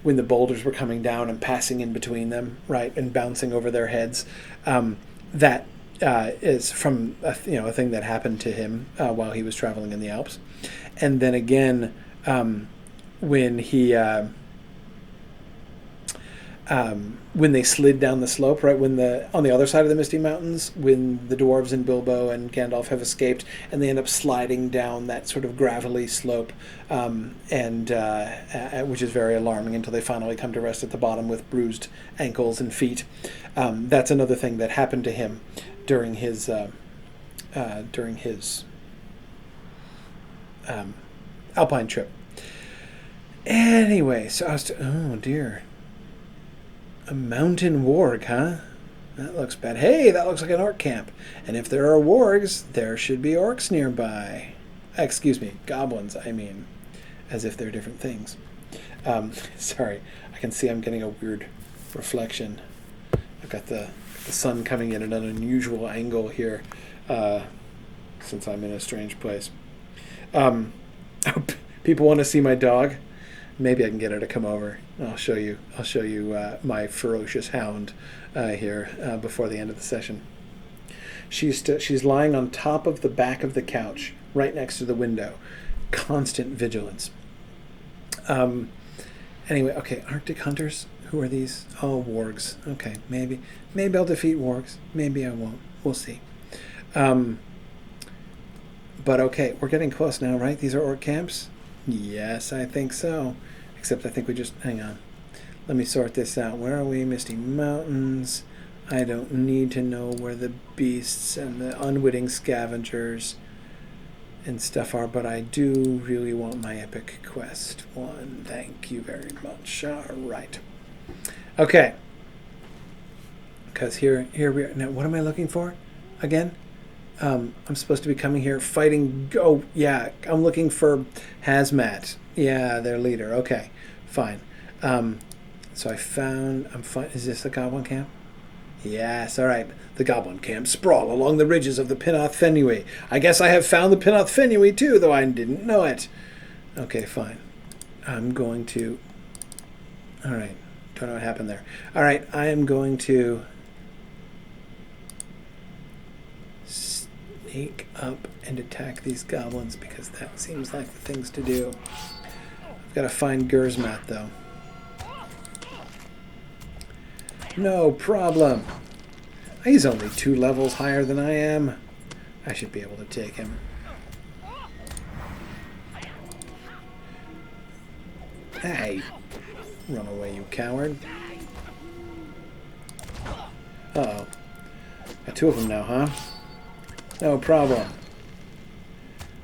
when the boulders were coming down and passing in between them, right, and bouncing over their heads, that is from a thing that happened to him while he was traveling in the Alps. And then again, when he when they slid down the slope, right, on the other side of the Misty Mountains, when the dwarves and Bilbo and Gandalf have escaped, and they end up sliding down that sort of gravelly slope, and which is very alarming until they finally come to rest at the bottom with bruised ankles and feet. That's another thing that happened to him during his alpine trip. Anyway, so I was oh dear. A mountain warg, huh? That looks bad. Hey, that looks like an orc camp. And if there are wargs, there should be orcs nearby. Excuse me, goblins, I mean. As if they're different things. Sorry, I can see I'm getting a weird reflection. I've got the sun coming in at an unusual angle here, since I'm in a strange place. People want to see my dog. Maybe I can get her to come over. I'll show you my ferocious hound here before the end of the session. She's lying on top of the back of the couch, right next to the window. Constant vigilance. Anyway, okay, Arctic hunters. Who are these? Oh, wargs. Okay, maybe I'll defeat wargs. Maybe I won't. We'll see. But okay, we're getting close now, right? These are orc camps? Yes, I think so. Except I think we just... Hang on. Let me sort this out. Where are we? Misty Mountains. I don't need to know where the beasts and the unwitting scavengers and stuff are, but I do really want my epic quest one. Thank you very much. All right. Okay. Because here we are. Now, what am I looking for again? I'm supposed to be coming here fighting. Oh, yeah. I'm looking for Hazmat. Yeah, their leader. Okay, fine. So I found. Is this the Goblin camp? Yes. All right. The Goblin camp sprawl along the ridges of the Pinoth Fenui. I guess I have found the Pinoth Fenui too, though I didn't know it. Okay, fine. I'm going to. All right. Don't know what happened there. All right. I am going to sneak up and attack these goblins because that seems like the things to do. I've got to find Gersmat though. No problem. He's only 2 levels higher than I am. I should be able to take him. Hey, run away, you coward. Uh-oh. Got 2 of them now, huh? No problem.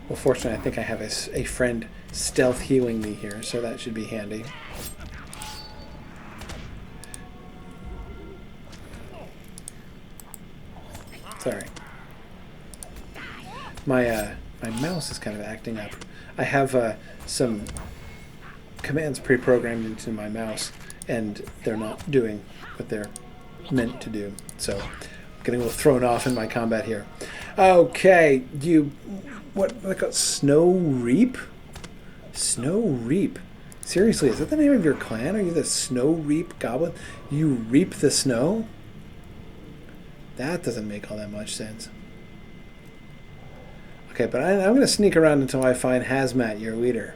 Well, fortunately, I think I have a friend stealth healing me here, so that should be handy. Sorry. My mouse is kind of acting up. I have some commands pre-programmed into my mouse, and they're not doing what they're meant to do. So I'm getting a little thrown off in my combat here. Okay, what are they called? Snow Reap? Snow Reap. Seriously, is that the name of your clan? Are you the Snow Reap Goblin? You reap the snow? That doesn't make all that much sense. Okay, but I'm going to sneak around until I find Hazmat, your leader.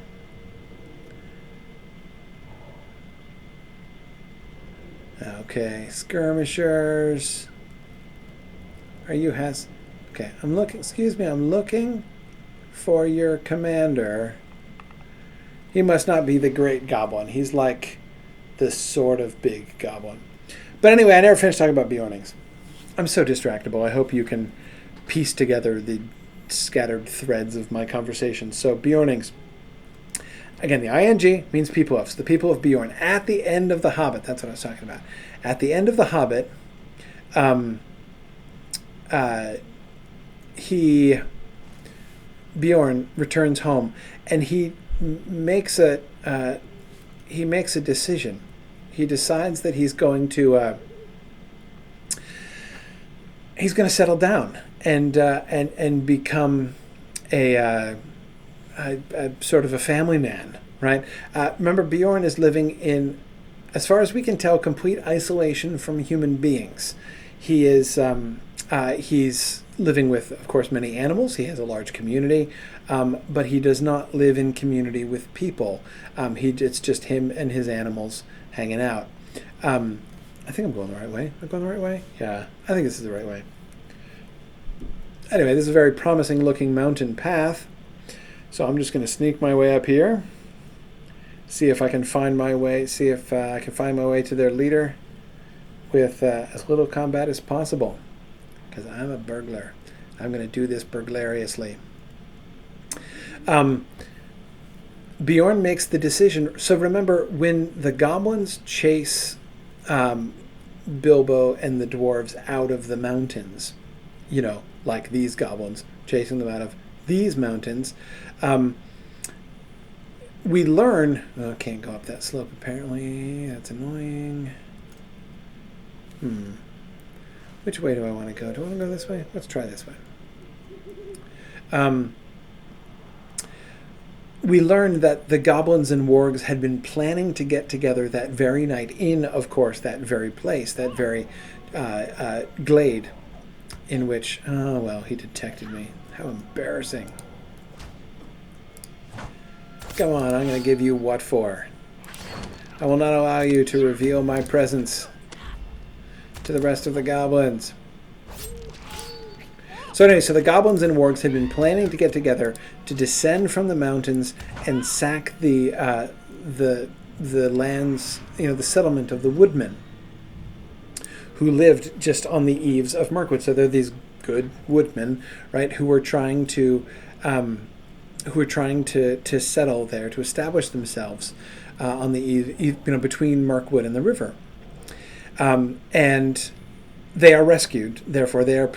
Okay, skirmishers. Are you Okay, I'm looking for your commander. He must not be the great goblin. He's like the sort of big goblin. But anyway, I never finished talking about Beornings. I'm so distractible. I hope you can piece together the scattered threads of my conversation. So Beornings. Again, the ing means people of. So the people of Beorn. At the end of The Hobbit, that's what I was talking about. At the end of The Hobbit, Beorn returns home, and he makes a decision. He decides that he's going to settle down and become a sort of a family man, right? Remember, Beorn is living in, as far as we can tell, complete isolation from human beings. He is he's living with, of course, many animals. He has a large community, but he does not live in community with people. It's just him and his animals hanging out. I think I'm going the right way. Am I going the right way? Yeah, I think this is the right way. Anyway, this is a very promising looking mountain path. So I'm just going to sneak my way up here. See if I can find my way. See if I can find my way to their leader with as little combat as possible. Because I'm a burglar. I'm going to do this burglariously. Beorn makes the decision. So remember, when the goblins chase Bilbo and the dwarves out of the mountains, like these goblins chasing them out of these mountains, we learn... Oh, can't go up that slope, apparently. That's annoying. Which way do I want to go? Do I want to go this way? Let's try this way. We learned that the goblins and wargs had been planning to get together that very night in, of course, that very place, that very glade in which... Oh, well, he detected me. How embarrassing. Come on, I'm going to give you what for. I will not allow you to reveal my presence to the rest of the goblins. So anyway, so the goblins and wargs had been planning to get together to descend from the mountains and sack the lands, the settlement of the woodmen who lived just on the eaves of Mirkwood. So they're these good woodmen, right, who were trying to settle there, to establish themselves on the eve, between Mirkwood and the river. And they are rescued. Therefore, they are,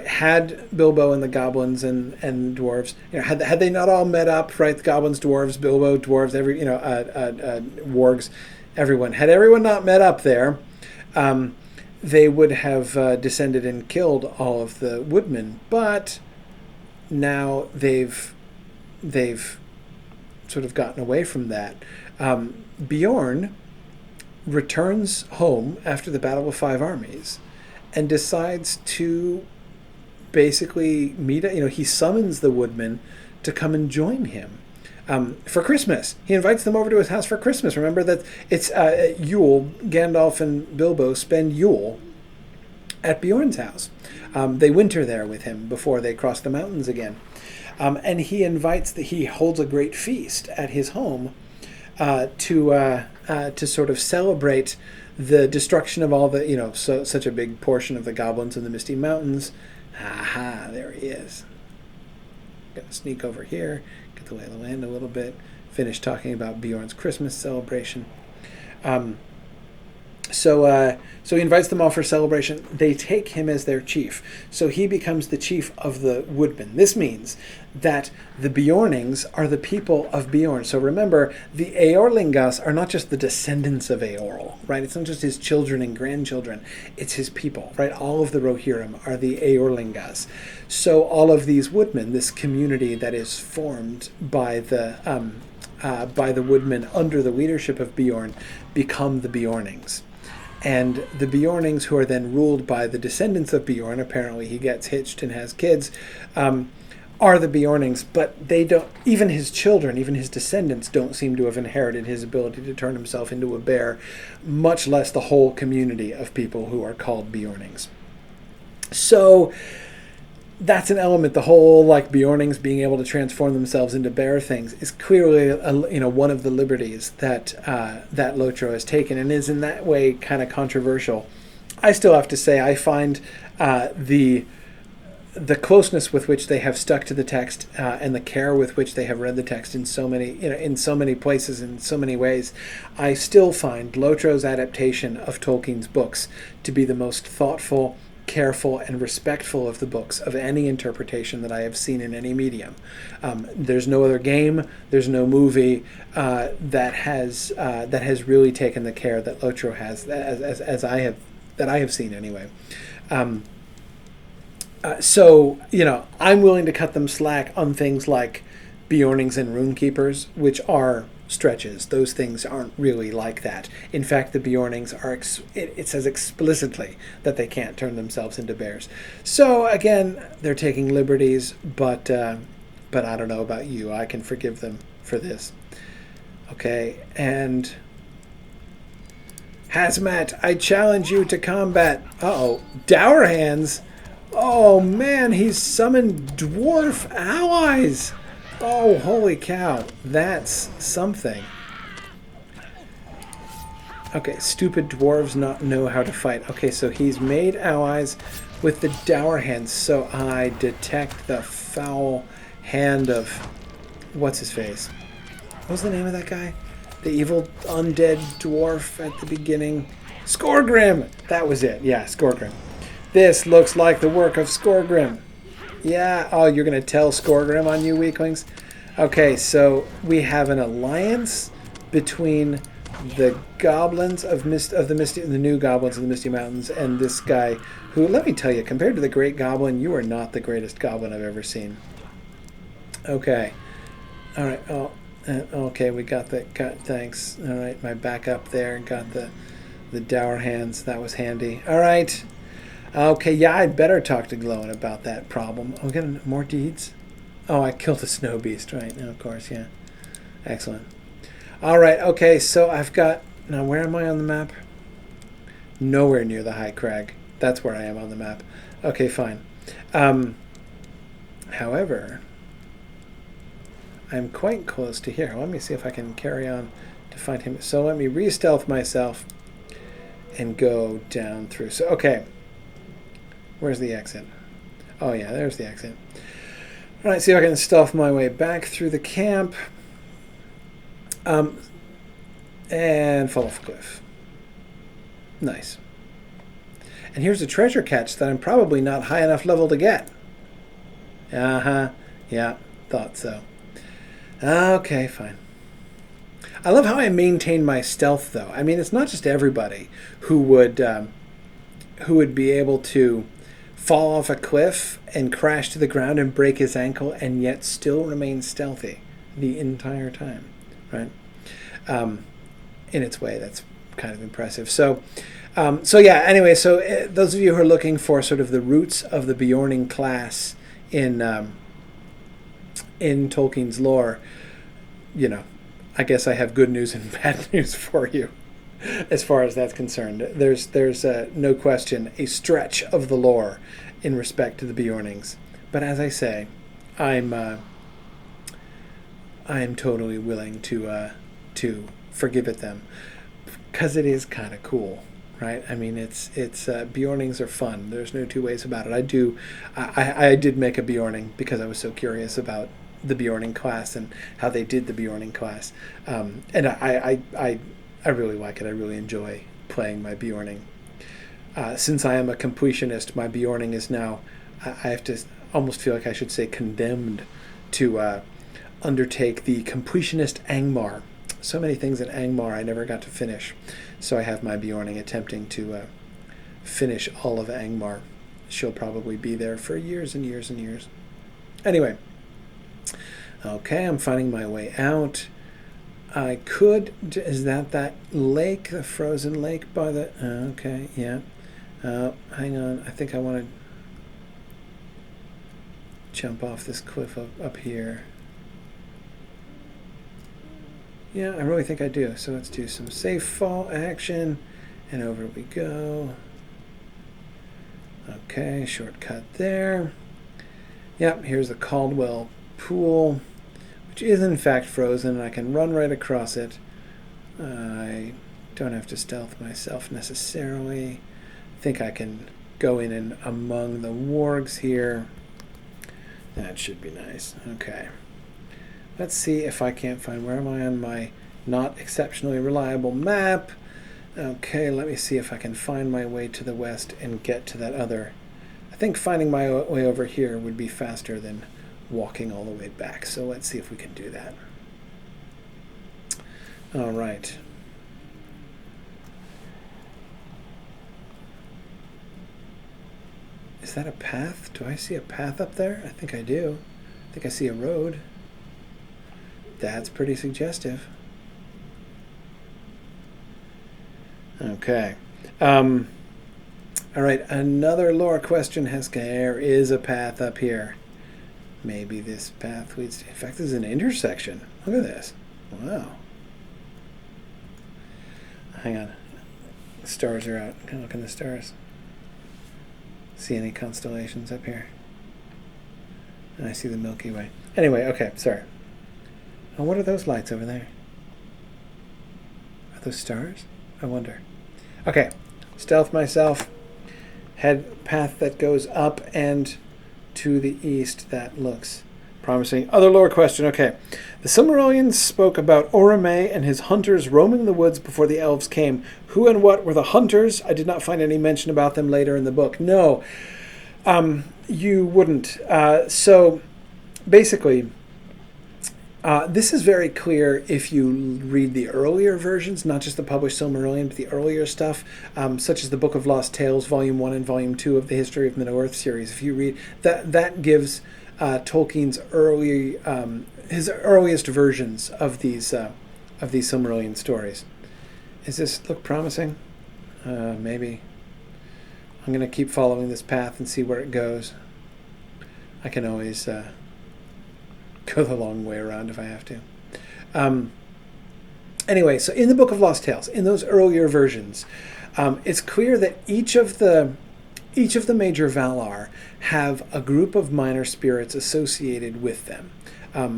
had Bilbo and the goblins and dwarves, had they not all met up, right? The goblins, dwarves, Bilbo, dwarves, wargs, everyone. Had everyone not met up there, they would have descended and killed all of the woodmen. But now they've sort of gotten away from that. Beorn returns home after the Battle of Five Armies and decides to basically meet, he summons the woodmen to come and join him for Christmas. He invites them over to his house for Christmas. Remember that it's Yule. Gandalf and Bilbo spend Yule at Beorn's house. They winter there with him before they cross the mountains again. And he holds a great feast at his home to sort of celebrate the destruction of all the, such a big portion of the goblins in the Misty Mountains. Aha, there he is. Gonna sneak over here, get the lay of the land a little bit, finish talking about Beorn's Christmas celebration. So he invites them all for a celebration. They take him as their chief. So he becomes the chief of the woodmen. This means that the Beornings are the people of Beorn. So remember, the Eorlingas are not just the descendants of Eorl, right? It's not just his children and grandchildren. It's his people, right? All of the Rohirrim are the Eorlingas. So all of these woodmen, this community that is formed by the woodmen under the leadership of Beorn, become the Beornings. And the Beornings, who are then ruled by the descendants of Beorn, apparently he gets hitched and has kids, are the Beornings, but they don't, even his children, even his descendants don't seem to have inherited his ability to turn himself into a bear, much less the whole community of people who are called Beornings. So that's an element. The whole Beornings being able to transform themselves into bear things is clearly one of the liberties that Lotro has taken, and is in that way kind of controversial. I still have to say I find the closeness with which they have stuck to the text and the care with which they have read the text in so many, in so many places, in so many ways, I still find Lotro's adaptation of Tolkien's books to be the most thoughtful, careful, and respectful of the books of any interpretation that I have seen in any medium. There's no other game, there's no movie that has really taken the care that Lotro has, as I have seen anyway. So, I'm willing to cut them slack on things like Beornings and Runekeepers, which are stretches. Those things aren't really like that. In fact, the Beornings are, it says explicitly that they can't turn themselves into bears. So, again, they're taking liberties, but I don't know about you. I can forgive them for this. Okay, and Hazmat, I challenge you to combat. Uh-oh, Dour Hands. Oh man, he's summoned dwarf allies. Oh, holy cow. That's something. Okay, stupid dwarves not know how to fight. Okay, so he's made allies with the Dour Hands. So I detect the foul hand of... What's his face? What was the name of that guy? The evil undead dwarf at the beginning. Skorgrim! That was it. Yeah, Skorgrim. This looks like the work of Skorgrim. Yeah, oh, you're going to tell Skorgrim on you, weaklings? Okay, so we have an alliance between the goblins of the new goblins of the Misty Mountains and this guy who, let me tell you, compared to the Great Goblin, you are not the greatest goblin I've ever seen. Okay. All right. Oh, okay, we got that. Thanks. All right, my backup there. Got the Dour Hands. That was handy. All right. Okay, yeah, I'd better talk to Gloin about that problem. Oh, getting more deeds? Oh, I killed the snow beast, right? No, of course, yeah. Excellent. All right, okay, so I've got... Now, where am I on the map? Nowhere near the high crag. That's where I am on the map. Okay, fine. However, I'm quite close to here. Let me see if I can carry on to find him. So let me re-stealth myself and go down through. So, okay. Where's the exit? Oh, yeah, there's the exit. All right, see if I can stealth my way back through the camp. And fall off a cliff. Nice. And here's a treasure catch that I'm probably not high enough level to get. Uh-huh. Yeah, thought so. Okay, fine. I love how I maintain my stealth, though. I mean, it's not just everybody who would be able to fall off a cliff and crash to the ground and break his ankle and yet still remain stealthy the entire time, right? In its way, that's kind of impressive. So yeah, anyway, so those of you who are looking for sort of the roots of the Beorning class in Tolkien's lore, I guess I have good news and bad news for you. As far as that's concerned, there's no question a stretch of the lore in respect to the Beornings. But as I say, I'm totally willing to forgive it them because it is kind of cool, right? I mean, it's Beornings are fun. There's no two ways about it. I did make a Beorning because I was so curious about the Beorning class and how they did the Beorning class, and I really like it. I really enjoy playing my Beorning. Since I am a completionist, my Beorning is now, I have to almost feel like I should say condemned to undertake the completionist Angmar. So many things in Angmar I never got to finish. So I have my Beorning attempting to finish all of Angmar. She'll probably be there for years and years and years. Anyway. Okay, I'm finding my way out. I could... Is that lake? The frozen lake by the... okay, yeah. Hang on. I think I want to jump off this cliff up here. Yeah, I really think I do. So let's do some safe fall action. And over we go. Okay, shortcut there. Yep, here's the Caldwell pool, which is in fact frozen, and I can run right across it. I don't have to stealth myself necessarily. I think I can go in and among the wargs here. That should be nice. Okay. Let's see if I can't find... Where am I on my not exceptionally reliable map? Okay, let me see if I can find my way to the west and get to that other... I think finding my way over here would be faster than walking all the way back. So let's see if we can do that. All right. Is that a path? Do I see a path up there? I think I do. I think I see a road. That's pretty suggestive. Okay. All right, another lore question has... There is a path up here. Maybe this path leads... In fact, this is an intersection. Look at this. Wow. Hang on. The stars are out. Can I look in the stars? See any constellations up here? And I see the Milky Way. Anyway, okay, sorry. Oh, what are those lights over there? Are those stars? I wonder. Okay, stealth myself. Head path that goes up and to the east. That looks promising. Other lore question. Okay. The Silmarillion spoke about Orome and his hunters roaming the woods before the elves came. Who and what were the hunters? I did not find any mention about them later in the book. No, you wouldn't. So basically, this is very clear if you read the earlier versions, not just the published Silmarillion, but the earlier stuff, such as the Book of Lost Tales, Volume 1 and Volume 2 of the History of Middle-earth series. If you read that, that gives Tolkien's his earliest versions of these Silmarillion stories. Does this look promising? Maybe. I'm going to keep following this path and see where it goes. I can always go the long way around if I have to. Anyway, so in the Book of Lost Tales, in those earlier versions, it's clear that each of the major Valar have a group of minor spirits associated with them,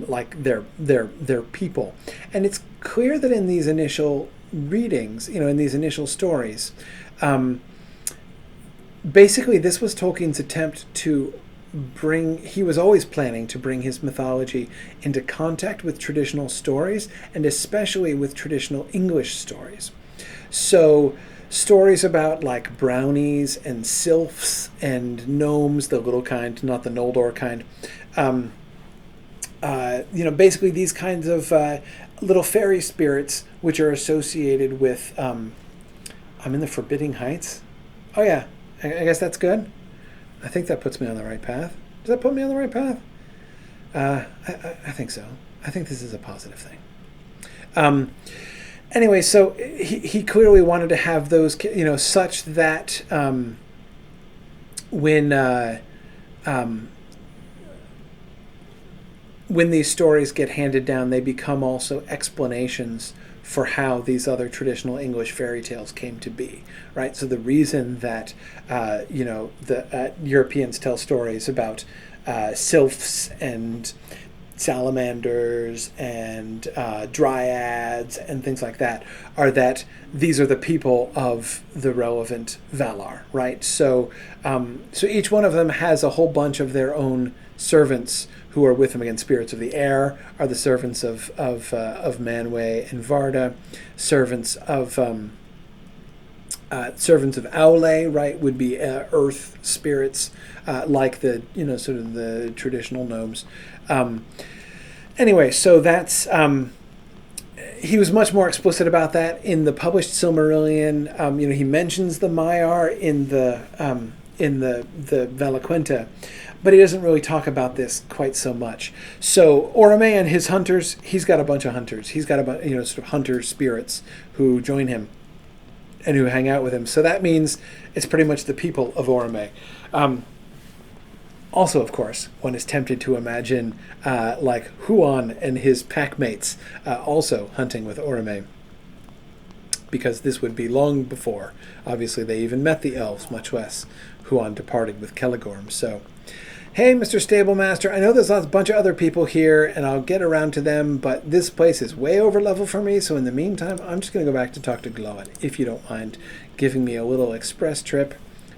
like their people. And it's clear that in these initial readings, in these initial stories, basically this was Tolkien's attempt to he was always planning to bring his mythology into contact with traditional stories, and especially with traditional English stories. So stories about like brownies and sylphs and gnomes, the little kind, not the Noldor kind. Basically these kinds of little fairy spirits which are associated with... I'm in the Forbidding Heights. Oh yeah, I guess that's good. I think that puts me on the right path. Does that put me on the right path? I think so. I think this is a positive thing. Anyway, so he clearly wanted to have those, such that when these stories get handed down, they become also explanations for how these other traditional English fairy tales came to be, right? So the reason that the Europeans tell stories about sylphs and salamanders and dryads and things like that are that these are the people of the relevant Valar, right? So each one of them has a whole bunch of their own servants who are with them. Again, spirits of the air are the servants of Manwë and Varda. Servants of Aule, right, would be earth spirits, like the sort of the traditional gnomes. Anyway, so that's he was much more explicit about that in the published Silmarillion. He mentions the Maiar in the Valaquenta, but he doesn't really talk about this quite so much. So Orome and his hunters, he's got a bunch of hunters. He's got a bunch, sort of hunter spirits who join him and who hang out with him. So that means it's pretty much the people of Orome. Also, of course, one is tempted to imagine like Huan and his packmates also hunting with Orome, because this would be long before, obviously, they even met the elves, much less Huan departed with Celegorm. So, hey, Mr. Stablemaster, I know there's a bunch of other people here, and I'll get around to them, but this place is way over level for me, so in the meantime, I'm just going to go back to talk to Gloin, if you don't mind giving me a little express trip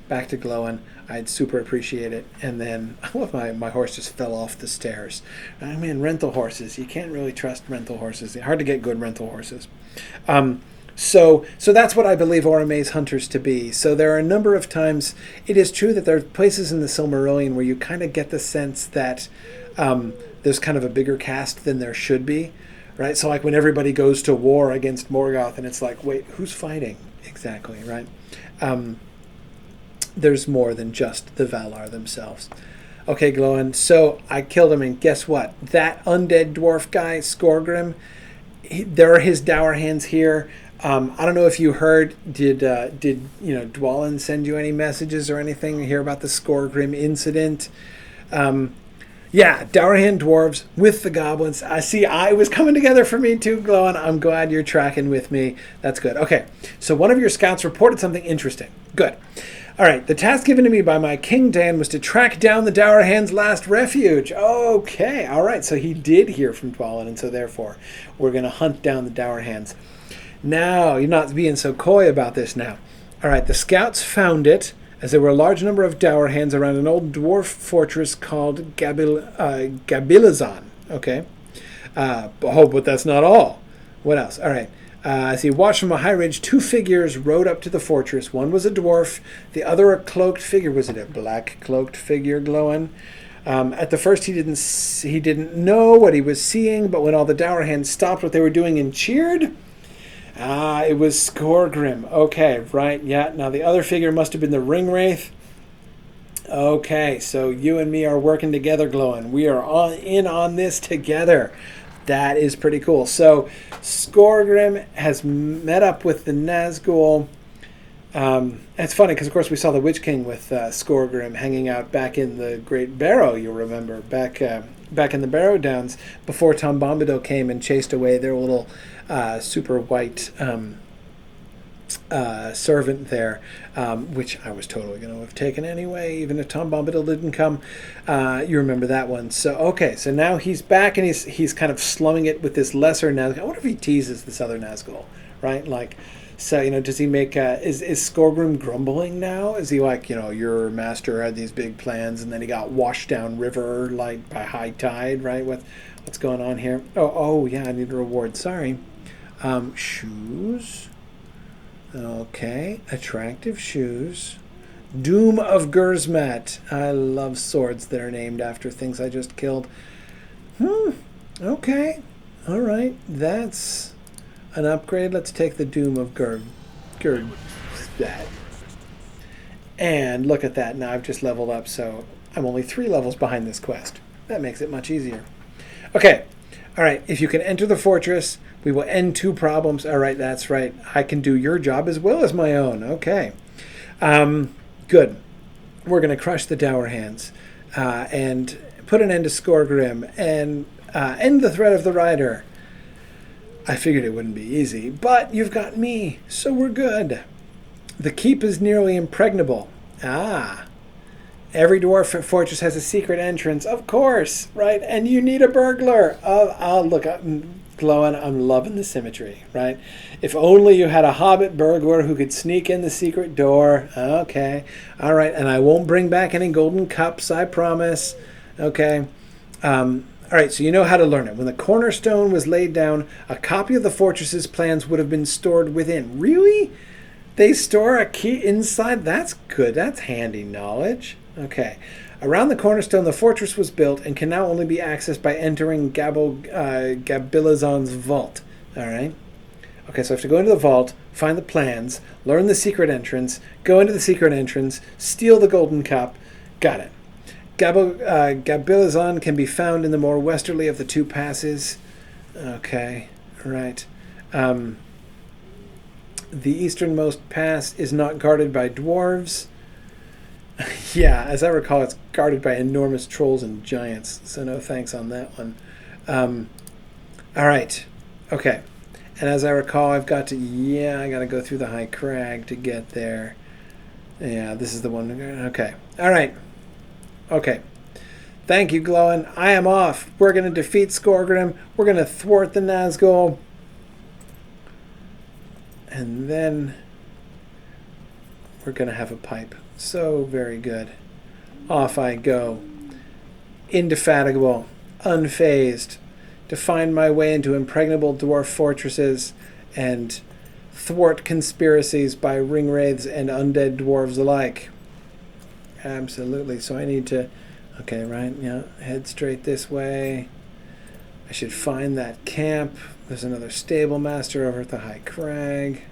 back to Gloin. I'd super appreciate it. And then my horse just fell off the stairs. I mean, rental horses. You can't really trust rental horses. It's hard to get good rental horses. So that's what I believe Oromay's hunters to be. So there are a number of times, it is true that there are places in the Silmarillion where you kind of get the sense that there's kind of a bigger cast than there should be, right? So like when everybody goes to war against Morgoth and it's like, wait, who's fighting? Exactly, right? There's more than just the Valar themselves. Okay, Gloin, so I killed him, and guess what? That undead dwarf guy, Skorgrim, there are his dour hands here. I don't know if you heard, did Dwalin send you any messages or anything? You hear about the Skorgrim incident? Yeah, Dourhand dwarves with the goblins. I see it was coming together for me too, Gloin. I'm glad you're tracking with me. That's good. Okay, so one of your scouts reported something interesting. Good. All right, the task given to me by my King Dan was to track down the Dourhand's last refuge. Okay, all right, so he did hear from Dwalin, and so therefore we're going to hunt down the Dourhands. Now, you're not being so coy about this now. All right, the scouts found it, as there were a large number of Dourhands around an old dwarf fortress called Gabilazan. Okay. But that's not all. What else? All right. As he watched from a high ridge, two figures rode up to the fortress. One was a dwarf, the other a cloaked figure. Was it a black cloaked figure, Gloin? At the first, he didn't know what he was seeing, but when all the Dourhands stopped what they were doing and cheered, it was Skorgrim. Okay, right, yeah. Now the other figure must have been the Ringwraith. Okay, so you and me are working together, Gloin. We are in on this together. That is pretty cool. So Skorgrim has met up with the Nazgul. It's funny because, of course, we saw the Witch King with Skorgrim hanging out back in the Great Barrow, you'll remember, back in the Barrow Downs before Tom Bombadil came and chased away their little super white servant there, which I was totally going to have taken anyway, even if Tom Bombadil didn't come. You remember that one. So, okay, so now he's back and he's kind of slumming it with this lesser Nazgul. I wonder if he teases this other Nazgul, right? Like, so, does he make, is Skorgrim grumbling now? Is he like, your master had these big plans and then he got washed down river, like, by high tide, right? What's going on here? Oh, yeah, I need a reward. Sorry. Shoes. Okay, attractive shoes. Doom of Gurzmat. I love swords that are named after things I just killed. Okay. All right, that's an upgrade. Let's take the Doom of Gurzmat. And look at that. Now I've just leveled up, so I'm only 3 levels behind this quest. That makes it much easier. Okay. All right, if you can enter the fortress, we will end 2 problems. All right, that's right. I can do your job as well as my own. Okay. Good. We're going to crush the Dourhands and put an end to Skorgrim and end the threat of the Rider. I figured it wouldn't be easy, but you've got me, so we're good. The keep is nearly impregnable. Every dwarf fortress has a secret entrance, of course, right? And you need a burglar. Look, Gloin, I'm loving the symmetry, right? If only you had a hobbit burglar who could sneak in the secret door. Okay, all right, and I won't bring back any golden cups, I promise. Okay, all right, so you know how to learn it. When the cornerstone was laid down, a copy of the fortress's plans would have been stored within. Really? They store a key inside? That's good. That's handy knowledge. Okay. Around the cornerstone, the fortress was built and can now only be accessed by entering Gabilazan's vault. All right. Okay, so I have to go into the vault, find the plans, learn the secret entrance, go into the secret entrance, steal the golden cup. Got it. Gabilazan can be found in the more westerly of the 2 passes. Okay, right. The easternmost pass is not guarded by dwarves. Yeah, as I recall, it's guarded by enormous trolls and giants, so no thanks on that one. All right, okay. And as I recall, I got to go through the high crag to get there. Yeah, this is the one. Okay, all right. Okay. Thank you, Gloin. I am off. We're going to defeat Skorgrim. We're going to thwart the Nazgul. And then we're going to have a pipe. So very good. Off I go. Indefatigable, unfazed, to find my way into impregnable dwarf fortresses and thwart conspiracies by ringwraiths and undead dwarves alike. Absolutely. So I need to... Okay, right, yeah. Head straight this way. I should find that camp. There's another stable master over at the High Crag.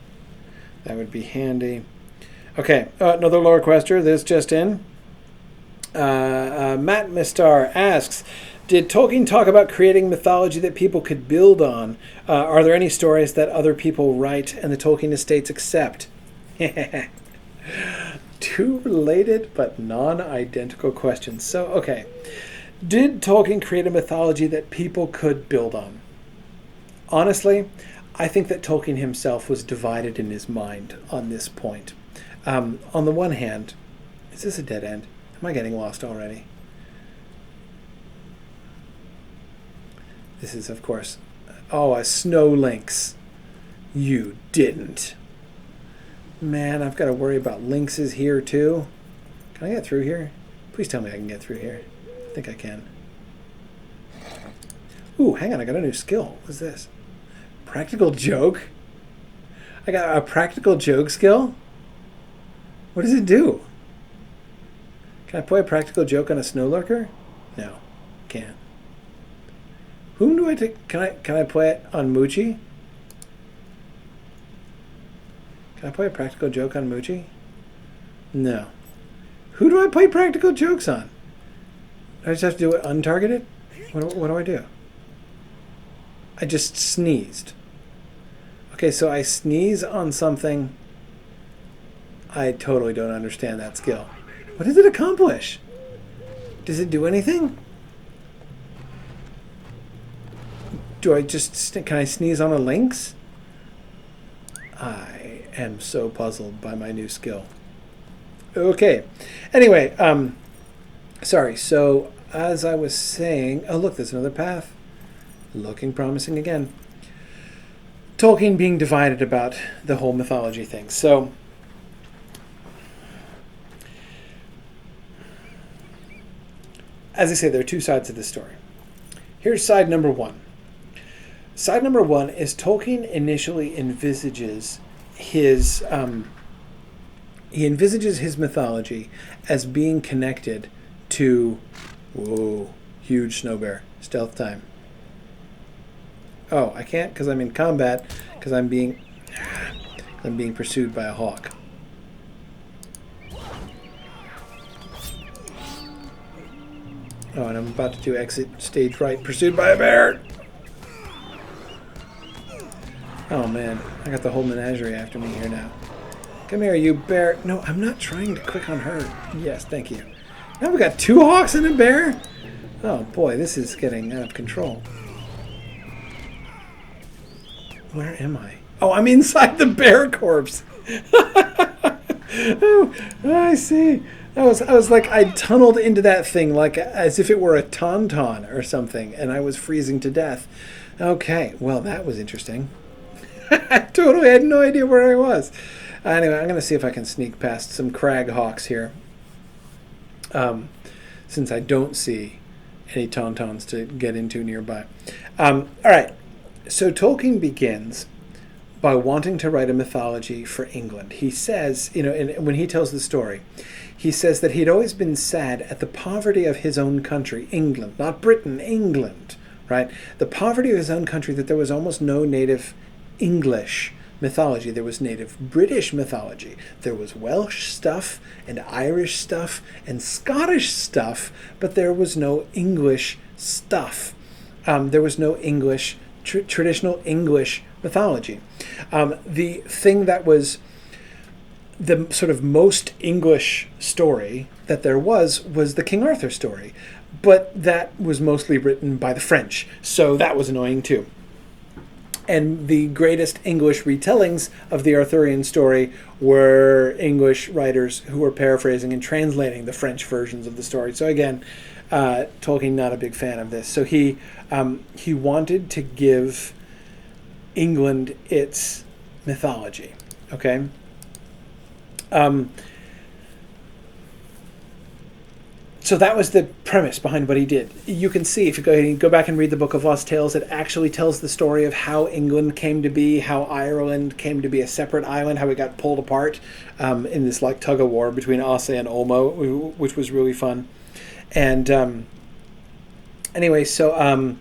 That would be handy. Okay, another lore quester. This just in. Matt Mistar asks, did Tolkien talk about creating mythology that people could build on? Are there any stories that other people write and the Tolkien estates accept? Two related but non-identical questions. So, okay. Did Tolkien create a mythology that people could build on? Honestly, I think that Tolkien himself was divided in his mind on this point. On the one hand, is this a dead end? Am I getting lost already? This is, of course... Oh, a snow lynx. You didn't. Man, I've got to worry about lynxes here, too. Can I get through here? Please tell me I can get through here. I think I can. Ooh, hang on. I got a new skill. What's this? Practical joke? I got a practical joke skill? What does it do? Can I play a practical joke on a snow lurker? No, can't. Whom do I take? Can I play it on Moochie? Can I play a practical joke on Moochie? No. Who do I play practical jokes on? I just have to do it untargeted? What do I do? I just sneezed. Okay, so I sneeze on something. I totally don't understand that skill. What does it accomplish? Does it do anything? Do I just... Can I sneeze on a lynx? I am so puzzled by my new skill. Okay. Anyway, sorry. So, as I was saying... Oh, look, there's another path. Looking promising again. Tolkien being divided about the whole mythology thing. So... As I say, there are two sides of this story. Here's side number one. Side number one is Tolkien initially envisages his his mythology as being connected to... Whoa, huge snow bear. Stealth time. Oh, I can't because I'm in combat because I'm being pursued by a hawk. Oh, and I'm about to do exit stage right. Pursued by a bear! Oh, man. I got the whole menagerie after me here now. Come here, you bear. No, I'm not trying to click on her. Yes, thank you. Now we got two hawks and a bear? Oh, boy, this is getting out of control. Where am I? Oh, I'm inside the bear corpse. Oh, I see. I was like, I tunneled into that thing like as if it were a tauntaun or something, and I was freezing to death. Okay, well, that was interesting. I totally had no idea where I was. Anyway, I'm going to see if I can sneak past some crag hawks here. Since I don't see any tauntauns to get into nearby. All right, so Tolkien begins by wanting to write a mythology for England. He says, and when he tells the story, he says that he'd always been sad at the poverty of his own country, England, not Britain, England, right? The poverty of his own country, that there was almost no native English mythology. There was native British mythology. There was Welsh stuff and Irish stuff and Scottish stuff, but there was no English stuff. There was no English, traditional English mythology. The thing that was the sort of most English story that there was the King Arthur story, but that was mostly written by the French, so that was annoying too. And the greatest English retellings of the Arthurian story were English writers who were paraphrasing and translating the French versions of the story. So again, Tolkien not a big fan of this. So he wanted to give England its mythology. Okay. So that was the premise behind what he did. You can see, if you go back and read the Book of Lost Tales, it actually tells the story of how England came to be, how Ireland came to be a separate island, how it got pulled apart in this like tug of war between Asa and Olmo, which was really fun. And anyway, so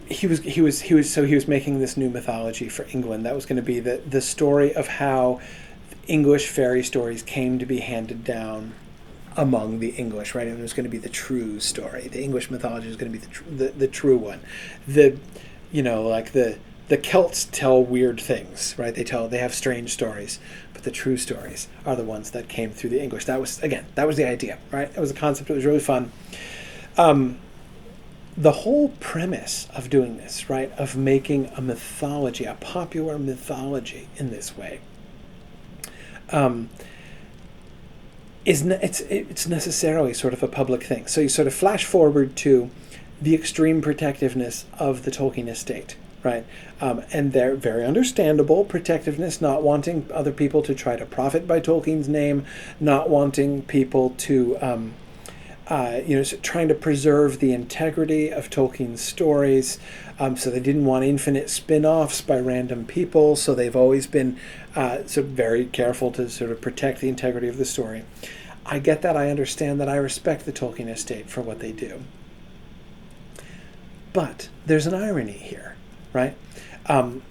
he was making this new mythology for England. That was going to be the story of how English fairy stories came to be handed down among the English, right? And it was going to be the true story. The English mythology was going to be the true one. The Celts tell weird things, right? They have strange stories, but the true stories are the ones that came through the English. That was the idea, right? It was a concept. It was really fun. The whole premise of doing this, right, of making a mythology, a popular mythology in this way, it's necessarily sort of a public thing. So you sort of flash forward to the extreme protectiveness of the Tolkien estate, right? And their very understandable protectiveness, not wanting other people to try to profit by Tolkien's name, not wanting people to, trying to preserve the integrity of Tolkien's stories. So they didn't want infinite spin-offs by random people. So they've always been very careful to sort of protect the integrity of the story. I get that. I understand that. I respect the Tolkien estate for what they do. But there's an irony here, right? The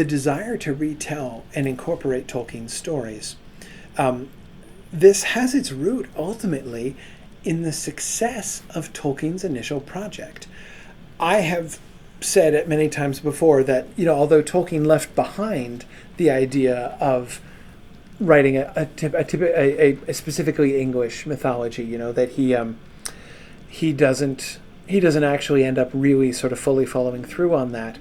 desire to retell and incorporate Tolkien's stories, this has its root ultimately in the success of Tolkien's initial project. I have said it many times before that, although Tolkien left behind the idea of writing a specifically English mythology, that he doesn't actually end up really sort of fully following through on that.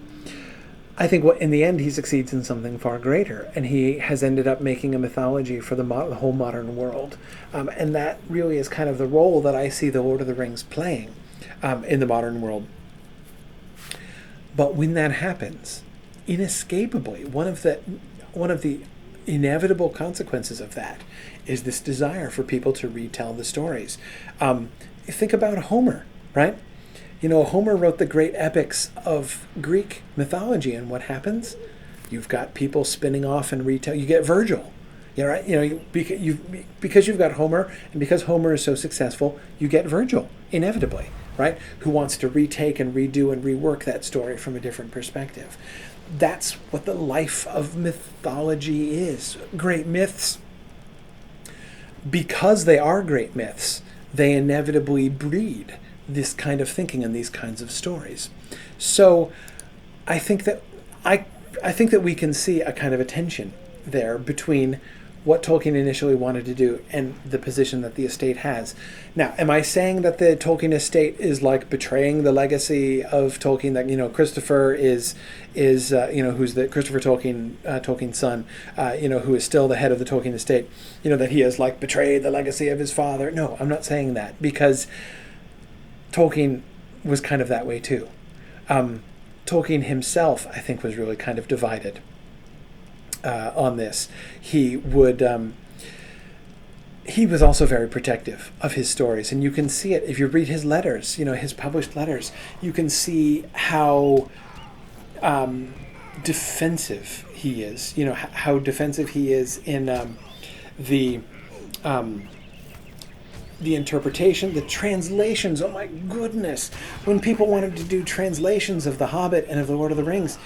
I think in the end he succeeds in something far greater, and he has ended up making a mythology for the whole modern world, and that really is kind of the role that I see the Lord of the Rings playing in the modern world. But when that happens, inescapably, one of the inevitable consequences of that is this desire for people to retell the stories. Think about Homer, right? Homer wrote the great epics of Greek mythology, and what happens? You've got people spinning off and retell. You get Virgil, right? Because you've got Homer, and because Homer is so successful, you get Virgil inevitably, right? Who wants to retake and redo and rework that story from a different perspective. That's what the life of mythology is. Great myths, because they are great myths, they inevitably breed this kind of thinking and these kinds of stories. So I think that we can see a kind of a tension there between what Tolkien initially wanted to do and the position that the estate has. Now, am I saying that the Tolkien estate is like betraying the legacy of Tolkien, that Christopher is who's the Christopher Tolkien, Tolkien's son, who is still the head of the Tolkien estate, that he has like betrayed the legacy of his father? No, I'm not saying that, because Tolkien was kind of that way too. Tolkien himself, I think, was really kind of divided on this. He was also very protective of his stories, and you can see it if you read his letters. His published letters. You can see how defensive he is. How defensive he is in the interpretation, the translations. Oh my goodness! When people wanted to do translations of The Hobbit and of The Lord of the Rings,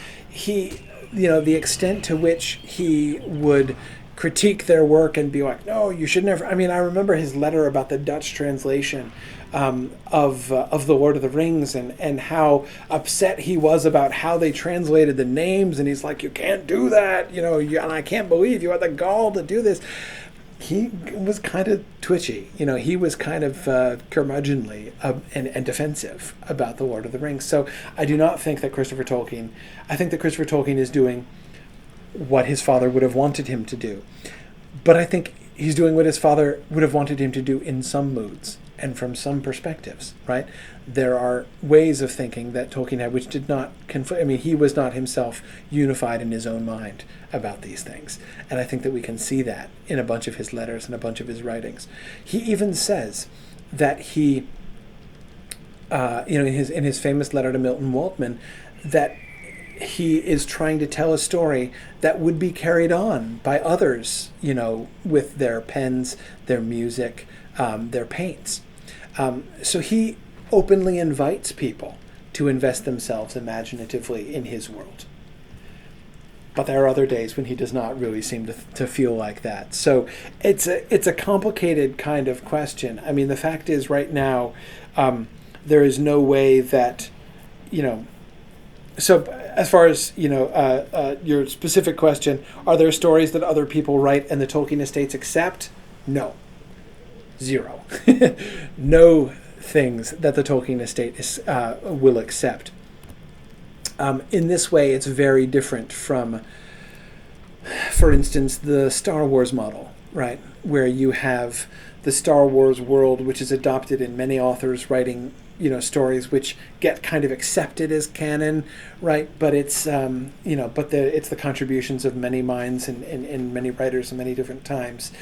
the extent to which he would critique their work and be like, no, you should never. I mean, I remember his letter about the Dutch translation of The Lord of the Rings, and how upset he was about how they translated the names, and he's like, you can't do that, and I can't believe you had the gall to do this. He was kind of twitchy. He was kind of curmudgeonly and defensive about The Lord of the Rings. So I do not think that Christopher Tolkien... I think that Christopher Tolkien is doing what his father would have wanted him to do. But I think he's doing what his father would have wanted him to do in some moods and from some perspectives, right? There are ways of thinking that Tolkien had which did not conflict. I mean, he was not himself unified in his own mind about these things. And I think that we can see that in a bunch of his letters and a bunch of his writings. He even says that he, in his famous letter to Milton Waldman, that he is trying to tell a story that would be carried on by others, with their pens, their music, their paints. So he openly invites people to invest themselves imaginatively in his world. But there are other days when he does not really seem to feel like that. So it's a complicated kind of question. I mean, the fact is right now, there is no way that, so as far as, your specific question, are there stories that other people write and the Tolkien estates accept? No. Zero. No things that the Tolkien estate will accept. In this way, it's very different from, for instance, the Star Wars model, right? Where you have the Star Wars world, which is adopted in many authors writing, stories which get kind of accepted as canon, right? But it's, it's the contributions of many minds and many writers in many different times.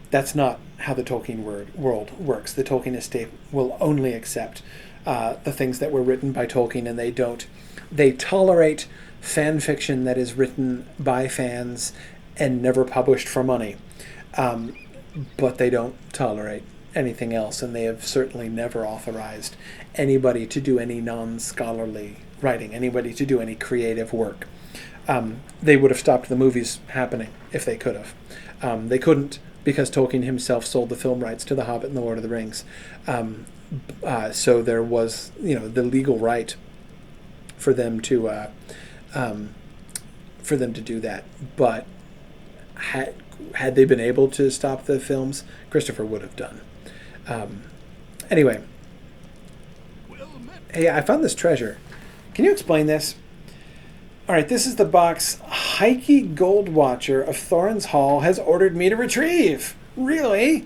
That's not how the Tolkien world works. The Tolkien estate will only accept the things that were written by Tolkien, and they don't. They tolerate fan fiction that is written by fans and never published for money. But they don't tolerate anything else, and they have certainly never authorized anybody to do any non-scholarly writing, anybody to do any creative work. They would have stopped the movies happening if they could have. They couldn't, because Tolkien himself sold the film rights to The Hobbit and The Lord of the Rings. So there was, the legal right for them to do that. But had they been able to stop the films, Christopher would have done. Anyway, hey, I found this treasure. Can you explain this? All right, this is the box Heike Goldwatcher of Thorin's Hall has ordered me to retrieve. Really?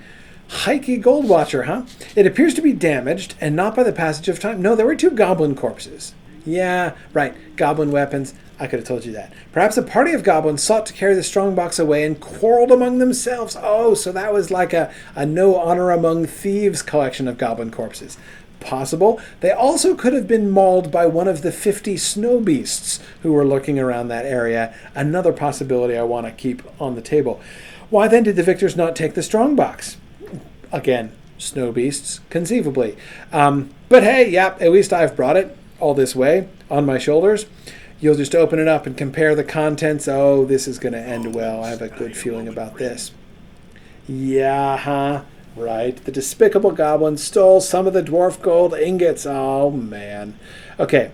Heike Goldwatcher, huh? It appears to be damaged, and not by the passage of time. No, there were 2 goblin corpses. Yeah, right, goblin weapons. I could have told you that. Perhaps a party of goblins sought to carry the strongbox away and quarreled among themselves. Oh, so that was like a no honor among thieves collection of goblin corpses. Possible. They also could have been mauled by one of the 50 snow beasts who were lurking around that area. Another possibility I want to keep on the table. Why then did the victors not take the strongbox? Again, snow beasts, conceivably. But hey, at least I've brought it all this way on my shoulders. You'll just open it up and compare the contents. Oh, this is going to end well. I have a good feeling about this. Yeah, huh? Right. The despicable goblin stole some of the dwarf gold ingots. Oh, man. Okay.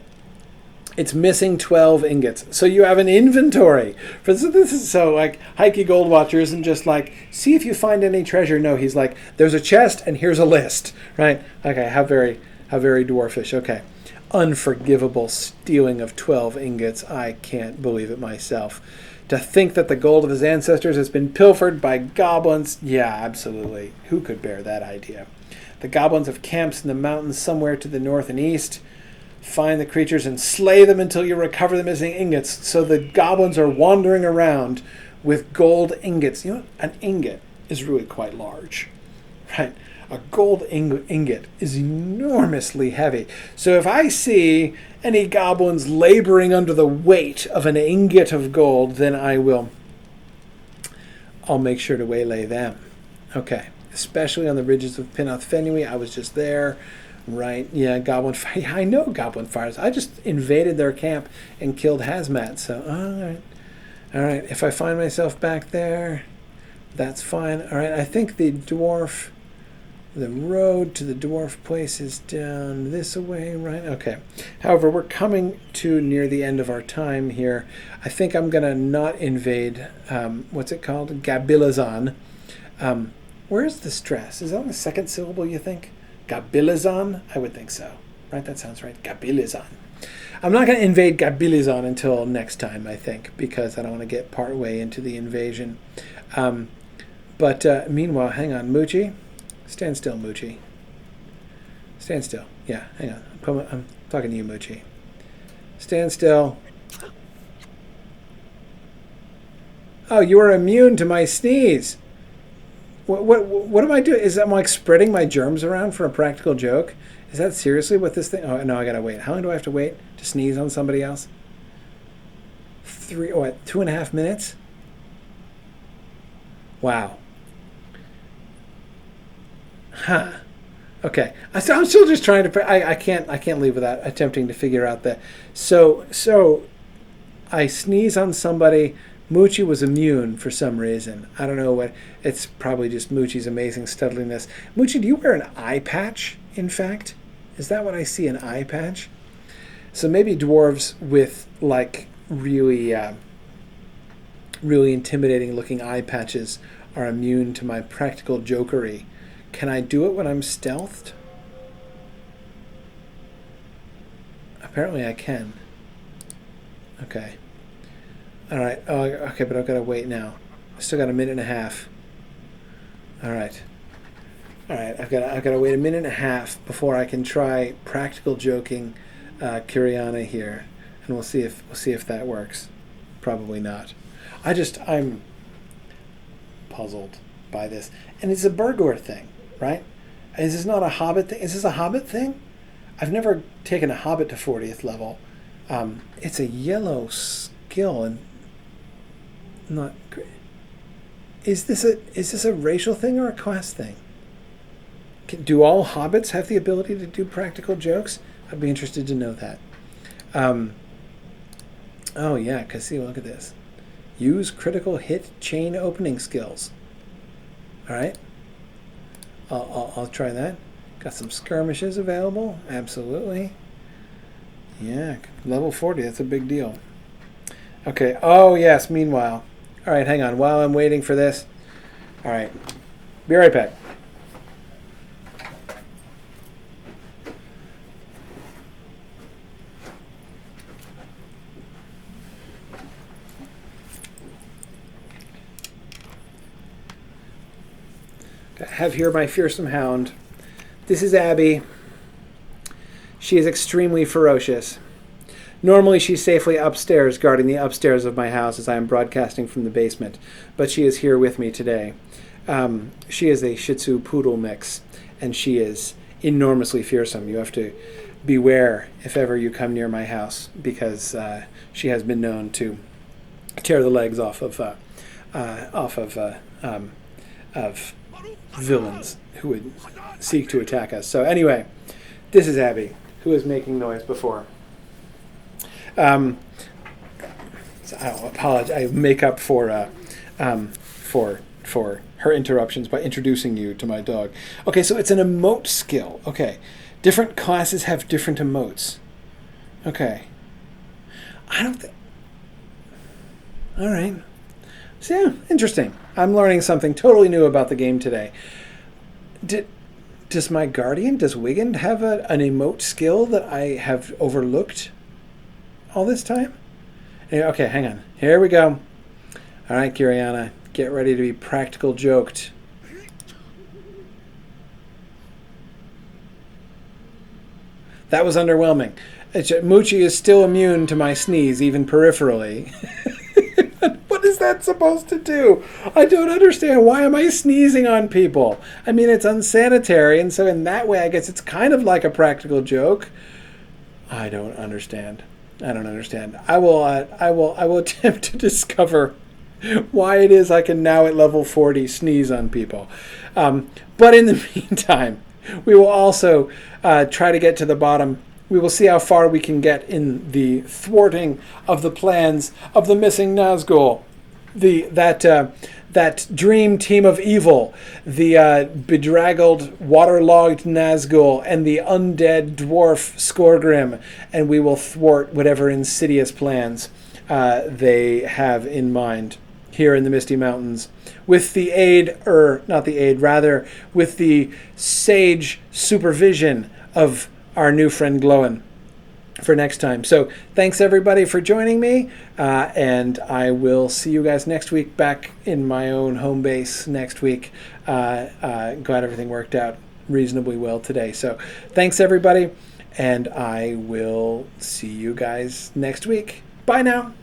It's missing 12 ingots. So you have an inventory. This is so like Heike Goldwatcher isn't just like, see if you find any treasure. No, he's like, there's a chest and here's a list. Right? Okay. How very dwarfish. Okay. Unforgivable stealing of 12 ingots. I can't believe it myself. To think that the gold of his ancestors has been pilfered by goblins. Yeah, absolutely. Who could bear that idea? The goblins have camps in the mountains somewhere to the north and east. Find the creatures and slay them until you recover the missing ingots. So the goblins are wandering around with gold ingots. You know, an ingot is really quite large, right? A gold ingot is enormously heavy. So if I see any goblins laboring under the weight of an ingot of gold, then I'll make sure to waylay them. Okay. Especially on the ridges of Pinoth Fenui. I was just there. Right. Yeah, goblin fire. Yeah, I know goblin fires. I just invaded their camp and killed Hazmat. So, all right. If I find myself back there, that's fine. All right. I think the road to the dwarf place is down this way, right? Okay. However, we're coming to near the end of our time here. I think I'm going to not invade, what's it called? Gabilazan. Where's the stress? Is that on the second syllable, you think? Gabilazan? I would think so. Right? That sounds right. Gabilazan. I'm not going to invade Gabilazan until next time, I think, because I don't want to get part way into the invasion. But meanwhile, hang on, Moochie. Stand still, Moochie. Stand still. Yeah, hang on. I'm talking to you, Moochie. Stand still. Oh, you are immune to my sneeze. What am I doing? Is that like spreading my germs around for a practical joke? Is that seriously what this thing? Oh no, I gotta wait. How long do I have to wait to sneeze on somebody else? 2.5 minutes? Wow. Huh. Okay. I'm still just trying to. I can't leave without attempting to figure out that. So I sneeze on somebody. Moochie was immune for some reason. I don't know what. It's probably just Moochie's amazing studliness. Moochie, do you wear an eye patch, in fact? Is that what I see, an eye patch? So maybe dwarves with, like, really intimidating looking eye patches are immune to my practical jokery. Can I do it when I'm stealthed? Apparently I can. Okay. Alright, okay, but I've got to wait now. I still got a minute and a half. Alright. Alright, I've got to wait a minute and a half before I can try practical joking Kiriana here. And we'll see if that works. Probably not. I'm puzzled by this. And it's a burglar thing, right? Is this not a hobbit thing? Is this a hobbit thing? I've never taken a hobbit to 40th level. It's a yellow skill and not great. Is this a racial thing or a class thing? Do all hobbits have the ability to do practical jokes? I'd be interested to know that. Oh yeah, because see, look at this. Use critical hit chain opening skills. All right. I'll try that. Got some skirmishes available. Absolutely. Yeah, level 40. That's a big deal. Okay. Oh yes. Meanwhile. All right. Hang on. While I'm waiting for this. All right. Be right back. I have here my fearsome hound. This is Abby. She is extremely ferocious. Normally she's safely upstairs guarding the upstairs of my house as I am broadcasting from the basement, but she is here with me today. She is a Shih Tzu Poodle mix, and she is enormously fearsome. You have to beware if ever you come near my house, because she has been known to tear the legs off of villains who would seek to attack us. So anyway, this is Abby, who is making noise before. So I don't apologize. I make up for her interruptions by introducing you to my dog. Okay, so it's an emote skill. Okay, different classes have different emotes. Okay, I don't think. All right. So yeah, interesting. I'm learning something totally new about the game today. Does my guardian, does Wiggin have an emote skill that I have overlooked all this time? Okay, hang on. Here we go. All right, Kiriana, get ready to be practical joked. That was underwhelming. Moochie is still immune to my sneeze, even peripherally. What is that supposed to do? I don't understand. Why am I sneezing on people? I mean, it's unsanitary, and so in that way, I guess it's kind of like a practical joke. I don't understand. I will attempt to discover why it is I can now at level 40 sneeze on people. But in the meantime, we will also try to get to the bottom. We will see how far we can get in the thwarting of the plans of the missing Nazgul. That dream team of evil, the bedraggled, waterlogged Nazgul, and the undead dwarf Skorgrim, and we will thwart whatever insidious plans they have in mind here in the Misty Mountains, with the with the sage supervision of our new friend Gloin for next time. So thanks everybody for joining me, and I will see you guys next week back in my own home base next week. Glad everything worked out. reasonably well today. So thanks, everybody, and I will see you guys next week. Bye now.